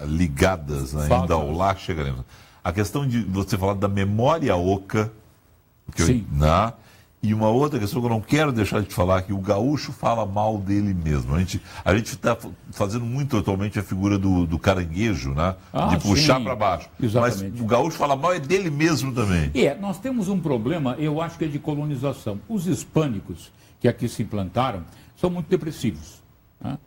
Speaker 1: ligadas ainda ao lá chegaremos. A questão de você falar da memória oca,
Speaker 2: Sim.
Speaker 1: E uma outra questão que eu não quero deixar de te falar, que o gaúcho fala mal dele mesmo. A gente está fazendo muito atualmente a figura do caranguejo, né? De puxar para baixo.
Speaker 2: Exatamente.
Speaker 1: Mas o gaúcho fala mal é dele mesmo também.
Speaker 2: Nós temos um problema, eu acho que é de colonização. Os hispânicos que aqui se implantaram são muito depressivos. Né?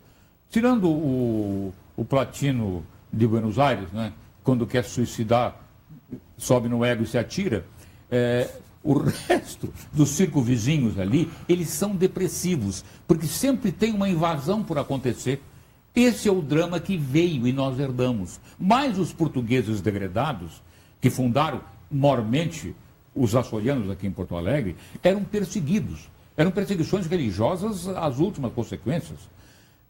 Speaker 2: Tirando o Platino de Buenos Aires, né? Quando quer se suicidar, sobe no ego e se atira. O resto dos circunvizinhos ali, eles são depressivos, porque sempre tem uma invasão por acontecer. Esse é o drama que veio e nós herdamos. Mas os portugueses degredados, que fundaram mormente os açorianos aqui em Porto Alegre, eram perseguidos. Eram perseguições religiosas às últimas consequências,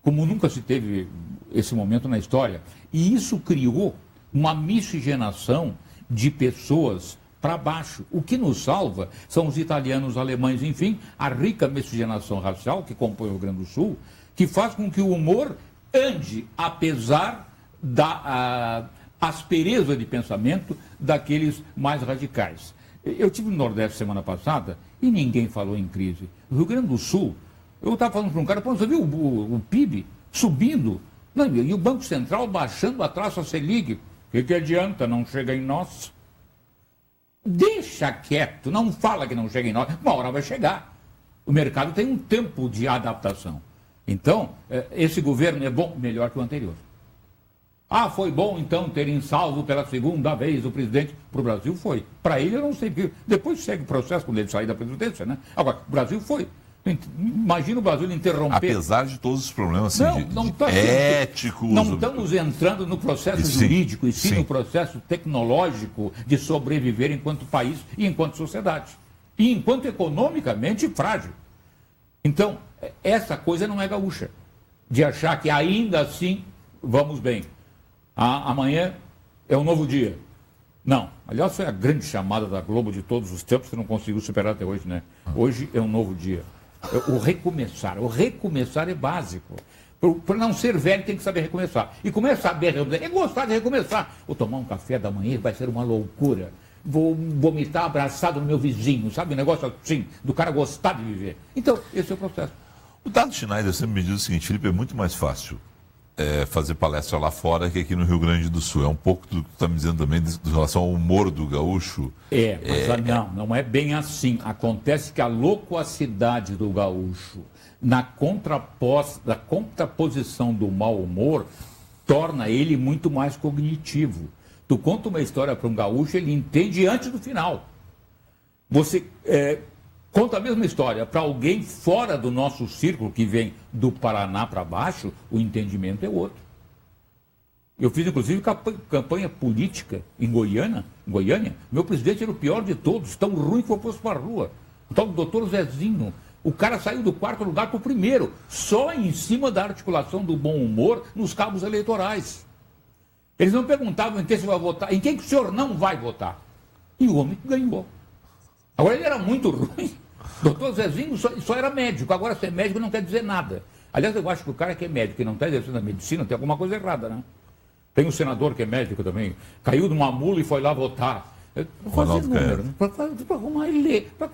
Speaker 2: como nunca se teve esse momento na história. E isso criou uma miscigenação de pessoas para baixo. O que nos salva são os italianos, os alemães, enfim, a rica miscigenação racial que compõe o Rio Grande do Sul, que faz com que o humor ande apesar da aspereza de pensamento daqueles mais radicais. Eu tive no Nordeste semana passada e ninguém falou em crise. No Rio Grande do Sul, eu estava falando para um cara, você viu o PIB subindo? Não, e o Banco Central baixando atrás a Selic. O que adianta? Não chega em nós. Deixa quieto, não fala que não chega em nós. Uma hora vai chegar. O mercado tem um tempo de adaptação. Então, esse governo é bom, melhor que o anterior. Foi bom então terem salvo pela segunda vez o presidente. Para o Brasil foi. Para ele eu não sei, porque depois segue o processo quando ele sair da presidência, né? Agora, o Brasil foi. Imagina o Brasil interromper.
Speaker 1: Apesar de todos os problemas éticos.
Speaker 2: Não estamos entrando no processo jurídico, e sim no processo tecnológico de sobreviver enquanto país e enquanto sociedade. E enquanto economicamente frágil. Então, essa coisa não é gaúcha. De achar que ainda assim vamos bem. Amanhã é um novo dia. Não. Aliás, foi a grande chamada da Globo de todos os tempos que não conseguiu superar até hoje, né? Hoje é um novo dia. O recomeçar é básico. Para não ser velho tem que saber recomeçar. E como é saber recomeçar? É gostar de recomeçar. Vou tomar um café da manhã, vai ser uma loucura. Vou vomitar abraçado no meu vizinho, sabe? Um negócio assim, do cara gostar de viver. Então, esse é o processo.
Speaker 1: O Dado Schneider sempre me diz o seguinte, Felipe, é muito mais fácil fazer palestra lá fora que aqui no Rio Grande do Sul. É um pouco do que tu está me dizendo também em relação ao humor do gaúcho.
Speaker 2: Mas não é bem assim. Acontece que a loquacidade do gaúcho, na contraposição do mau humor, torna ele muito mais cognitivo. Tu conta uma história para um gaúcho, ele entende antes do final. Você conta a mesma história para alguém fora do nosso círculo, que vem do Paraná para baixo, o entendimento é outro. Eu fiz, inclusive, campanha política em Goiânia. Meu presidente era o pior de todos, tão ruim que eu fosse para a rua. O tal do doutor Zezinho. O cara saiu do quarto lugar para o primeiro, só em cima da articulação do bom humor nos cabos eleitorais. Eles não perguntavam em quem você vai votar, em quem que o senhor não vai votar. E o homem ganhou. Agora, ele era muito ruim. Doutor Zezinho só era médico. Agora, ser médico não quer dizer nada. Aliás, eu acho que o cara que é médico e não está exercendo a medicina tem alguma coisa errada, né? Tem um senador que é médico também. Caiu de uma mula e foi lá votar. Para fazer número, né? Para arrumar ele, para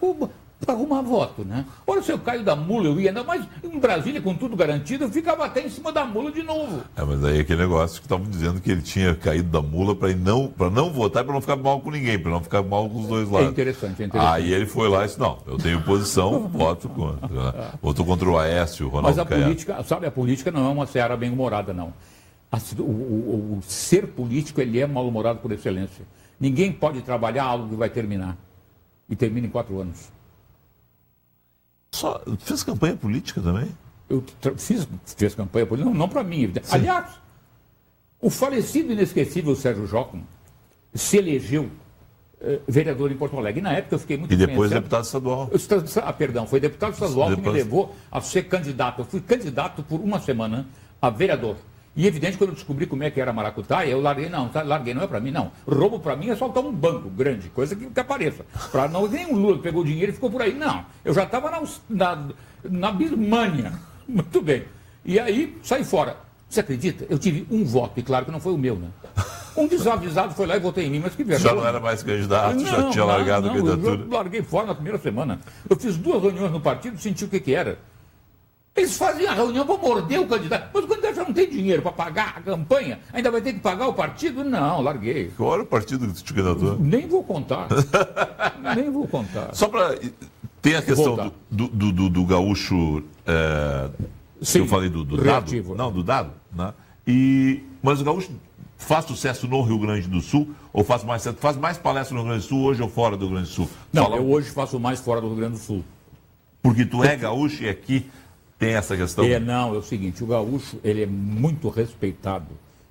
Speaker 2: arrumar voto, né? Olha, se eu caio da mula, eu ia andar, mas em Brasília, com tudo garantido, eu ficava até em cima da mula de novo.
Speaker 1: Mas aí aquele negócio que estavam dizendo que ele tinha caído da mula para não votar e para não ficar mal com ninguém, para não ficar mal com os dois lados.
Speaker 2: É interessante.
Speaker 1: Aí ele foi lá e disse, não, eu tenho posição, voto contra. Né? Votou contra o Aécio, o Ronaldo
Speaker 2: Caiado. Mas a política não é uma seara bem-humorada, não. O ser político, ele é mal-humorado por excelência. Ninguém pode trabalhar algo que vai terminar. E termina em 4 anos.
Speaker 1: Fez campanha política também?
Speaker 2: Eu fiz campanha política, não para mim. Sim. Aliás, o falecido e inesquecível Sérgio Jocum se elegeu vereador em Porto Alegre. E na época eu fiquei muito...
Speaker 1: E depois deputado estadual.
Speaker 2: Foi deputado estadual que me levou a ser candidato. Eu fui candidato por uma semana a vereador. E evidente, quando eu descobri como é que era maracutaia, eu larguei, não é para mim, não. Roubo para mim é soltar um banco grande, coisa que apareça. Para não, nem um Lula pegou dinheiro e ficou por aí. Não, eu já estava na Birmânia. Muito bem. E aí, saí fora. Você acredita? Eu tive um voto, e claro que não foi o meu, né? Um desavisado foi lá e votou em mim, mas que vergonha.
Speaker 1: Já não era mais candidato, já tinha largado a candidatura.
Speaker 2: Eu larguei fora na primeira semana. Eu fiz 2 reuniões no partido, senti o que era. Eles fazem a reunião para morder o candidato. Mas o candidato já não tem dinheiro para pagar a campanha. Ainda vai ter que pagar o partido? Não, larguei.
Speaker 1: Qual era o partido que te candidatou?
Speaker 2: Nem vou contar. Nem vou contar.
Speaker 1: Só para... Tem a questão do gaúcho...
Speaker 2: Sim,
Speaker 1: eu falei do
Speaker 2: reativo.
Speaker 1: Dado. Não, do Dado. Né? Mas o gaúcho faz sucesso no Rio Grande do Sul ou faz mais palestra no Rio Grande do Sul hoje ou fora do Rio Grande do Sul?
Speaker 2: Não, eu hoje faço mais fora do Rio Grande do Sul.
Speaker 1: Porque tu é gaúcho e aqui tem essa questão?
Speaker 2: Não, é o seguinte, o gaúcho ele é muito respeitado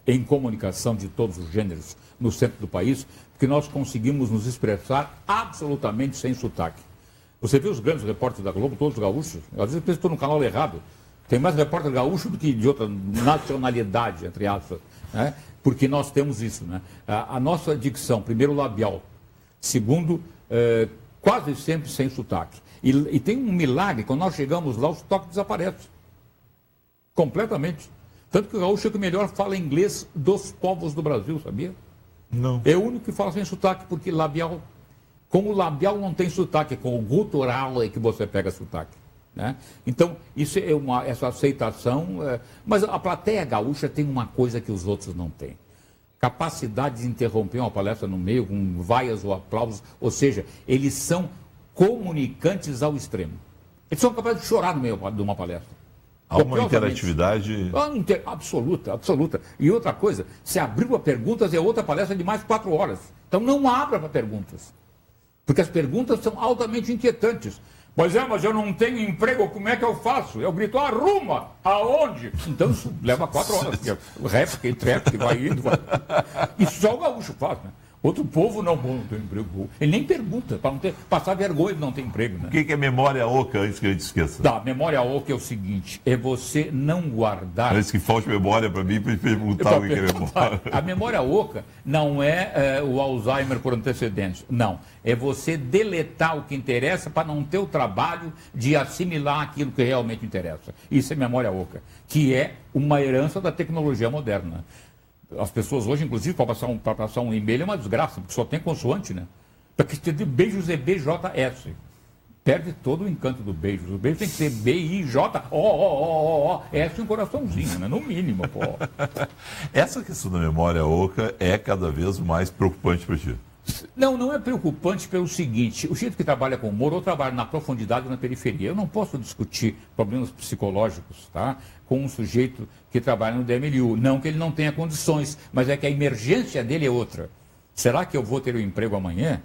Speaker 2: em comunicação de todos os gêneros no centro do país, porque nós conseguimos nos expressar absolutamente sem sotaque. Você vê os grandes repórteres da Globo, todos gaúchos, às vezes eu penso que estou no canal errado. Tem mais repórter gaúcho do que de outra nacionalidade, entre aspas, né? Porque nós temos isso, né? A nossa dicção, primeiro labial, segundo, quase sempre sem sotaque. E tem um milagre, quando nós chegamos lá, o sotaque desaparece. Completamente. Tanto que o gaúcho é que melhor fala inglês dos povos do Brasil, sabia?
Speaker 1: Não.
Speaker 2: É o único que fala sem sotaque, porque labial... Com o labial não tem sotaque, com o gutural é que você pega sotaque. Né? Então, isso é essa aceitação. Mas a plateia gaúcha tem uma coisa que os outros não têm. Capacidade de interromper uma palestra no meio, com vaias ou aplausos. Ou seja, eles são comunicantes ao extremo. Eles são capazes de chorar no meio de uma palestra.
Speaker 1: Há uma interatividade...
Speaker 2: Absoluta, absoluta. E outra coisa, se abriu para perguntas, é outra palestra de mais 4 horas. Então não abra para perguntas. Porque as perguntas são altamente inquietantes. Mas eu não tenho emprego, como é que eu faço? Eu grito, arruma! Aonde? Então isso leva 4 horas. Réplica e tréplica, vai indo. Isso só o gaúcho faz, né? Outro povo não tem emprego. Ele nem pergunta, para não passar vergonha de não ter emprego. Né?
Speaker 1: O que é memória oca, antes que a gente esqueça?
Speaker 2: Tá, memória oca é o seguinte, é você não guardar...
Speaker 1: Antes que falte memória para mim, para perguntar o que é memória.
Speaker 2: A memória oca não é o Alzheimer por antecedentes, não. É você deletar o que interessa para não ter o trabalho de assimilar aquilo que realmente interessa. Isso é memória oca, que é uma herança da tecnologia moderna. As pessoas hoje, inclusive, para passar um e-mail é uma desgraça, porque só tem consoante, né? Para que ter beijos é BJS. Perde todo o encanto do beijo. O beijo tem que ser B-I-J-O-O-O-O-S um coraçãozinho, né? No mínimo, pô.
Speaker 1: Essa questão da memória oca é cada vez mais preocupante para ti.
Speaker 2: Não é preocupante pelo seguinte, o jeito que trabalha com humor, ou trabalha na profundidade ou na periferia. Eu não posso discutir problemas psicológicos, tá? Com um sujeito que trabalha no DMLU. Não que ele não tenha condições, mas é que a emergência dele é outra. Será que eu vou ter um emprego amanhã?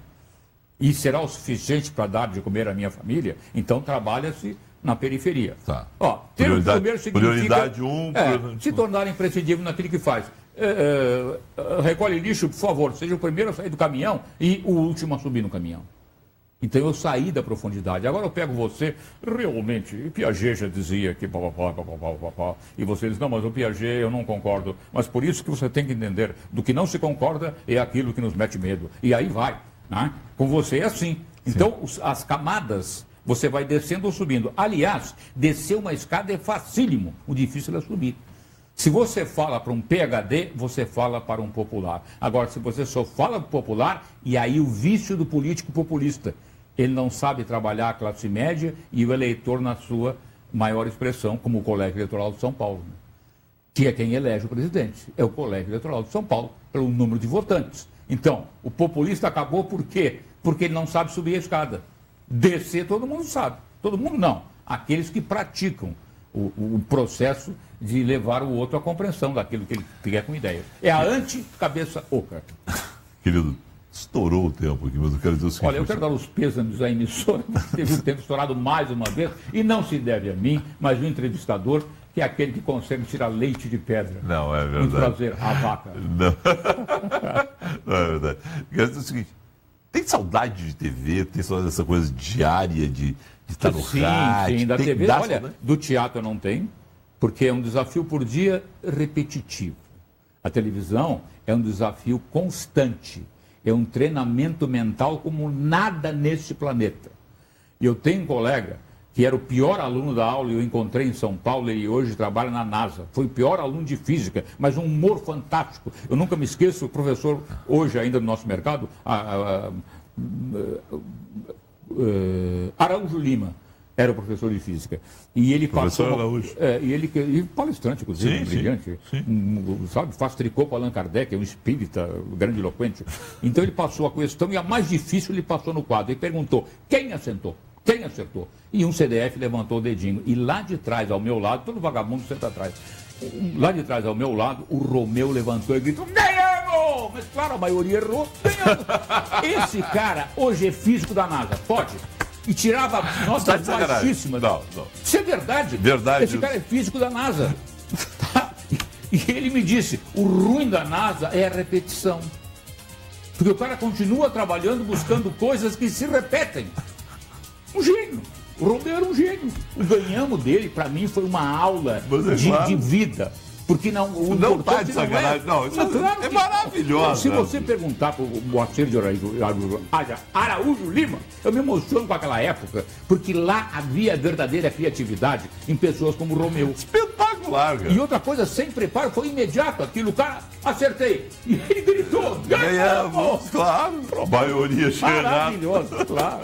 Speaker 2: E será o suficiente para dar de comer à minha família? Então trabalha-se na periferia.
Speaker 1: Tá.
Speaker 2: Ó, ter um primeiro significa,
Speaker 1: prioridade 1...
Speaker 2: se tornar imprescindível naquilo que faz. Recolhe lixo, por favor, seja o primeiro a sair do caminhão e o último a subir no caminhão. Então eu saí da profundidade. Agora eu pego você, realmente, Piaget já dizia que e você diz, não, mas o Piaget eu não concordo. Mas por isso que você tem que entender, do que não se concorda é aquilo que nos mete medo. E aí vai, né? Com você é assim. Então as camadas, você vai descendo ou subindo. Aliás, descer uma escada é facílimo, o difícil é subir. Se você fala para um PhD, você fala para um popular. Agora, se você só fala para o popular, e aí o vício do político populista, ele não sabe trabalhar a classe média e o eleitor na sua maior expressão, como o Colégio Eleitoral de São Paulo, né? Que é quem elege o presidente, é o Colégio Eleitoral de São Paulo, pelo número de votantes. Então, o populista acabou por quê? Porque ele não sabe subir a escada. Descer todo mundo sabe, todo mundo não. Aqueles que praticam o processo de levar o outro à compreensão daquilo que ele quer com ideia. É a anti-cabeça oca.
Speaker 1: Querido, estourou o tempo aqui, mas eu quero dizer o seguinte...
Speaker 2: Olha, eu quero dar os pêsames à emissora, teve o tempo estourado mais uma vez, e não se deve a mim, mas o entrevistador, que é aquele que consegue tirar leite de pedra.
Speaker 1: Não, é verdade.
Speaker 2: Muito prazer, a vaca.
Speaker 1: Não, não é verdade. Eu quero dizer o seguinte, tem saudade de TV, tem saudade dessa coisa diária de estar no rádio?
Speaker 2: Sim, da TV.
Speaker 1: Olha,
Speaker 2: saudade? Do teatro eu não tenho, porque é um desafio por dia repetitivo. A televisão é um desafio constante, é um treinamento mental como nada neste planeta. E eu tenho um colega que era o pior aluno da aula, e eu encontrei em São Paulo, e hoje trabalha na NASA. Foi o pior aluno de física, mas um humor fantástico. Eu nunca me esqueço, o professor, hoje ainda no nosso mercado, Araújo Lima, era o professor de física. E ele
Speaker 1: Professor
Speaker 2: passou.
Speaker 1: Araújo.
Speaker 2: E palestrante, inclusive, brilhante. Sabe, faz tricô para Allan Kardec, é um espírita grandiloquente. Então ele passou a questão, e a mais difícil ele passou no quadro. Ele perguntou: quem assentou? Quem acertou? E um CDF levantou o dedinho. E lá de trás, ao meu lado, todo vagabundo senta atrás. Lá de trás, ao meu lado, o Romeu levantou e gritou: ganhamos! Mas claro, a maioria errou. Ganhamos! Esse cara hoje é físico da NASA. Pode. E tirava notas baixíssimas.
Speaker 1: Não.
Speaker 2: Isso é verdade.
Speaker 1: Verdade.
Speaker 2: Esse cara é físico da NASA. Tá? E ele me disse: o ruim da NASA é a repetição. Porque o cara continua trabalhando, buscando coisas que se repetem. Um gênio. O Romeu era um gênio. O ganhamos dele, para mim, foi uma aula de vida. Porque não
Speaker 1: está de sacanagem. Não, isso é maravilhoso.
Speaker 2: Se você perguntar para o Moacir de Araújo Lima, eu me emociono com aquela época, porque lá havia verdadeira criatividade em pessoas como o Romeu.
Speaker 1: Espetacular, cara.
Speaker 2: E outra coisa, sem preparo, foi imediato aquilo. O cara, acertei. E ele gritou: ganhamos!
Speaker 1: Claro. A maioria chega.
Speaker 2: Maravilhoso, claro.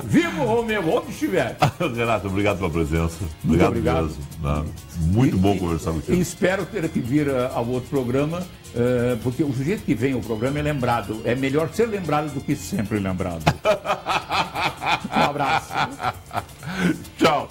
Speaker 2: Viva o Romeu, onde estiver.
Speaker 1: Renato, obrigado pela presença.
Speaker 2: Muito obrigado.
Speaker 1: Mesmo. Muito bom conversar com você.
Speaker 2: E espero ter que vir ao outro programa, porque o sujeito que vem ao programa é lembrado. É melhor ser lembrado do que sempre lembrado. Um abraço.
Speaker 1: Tchau.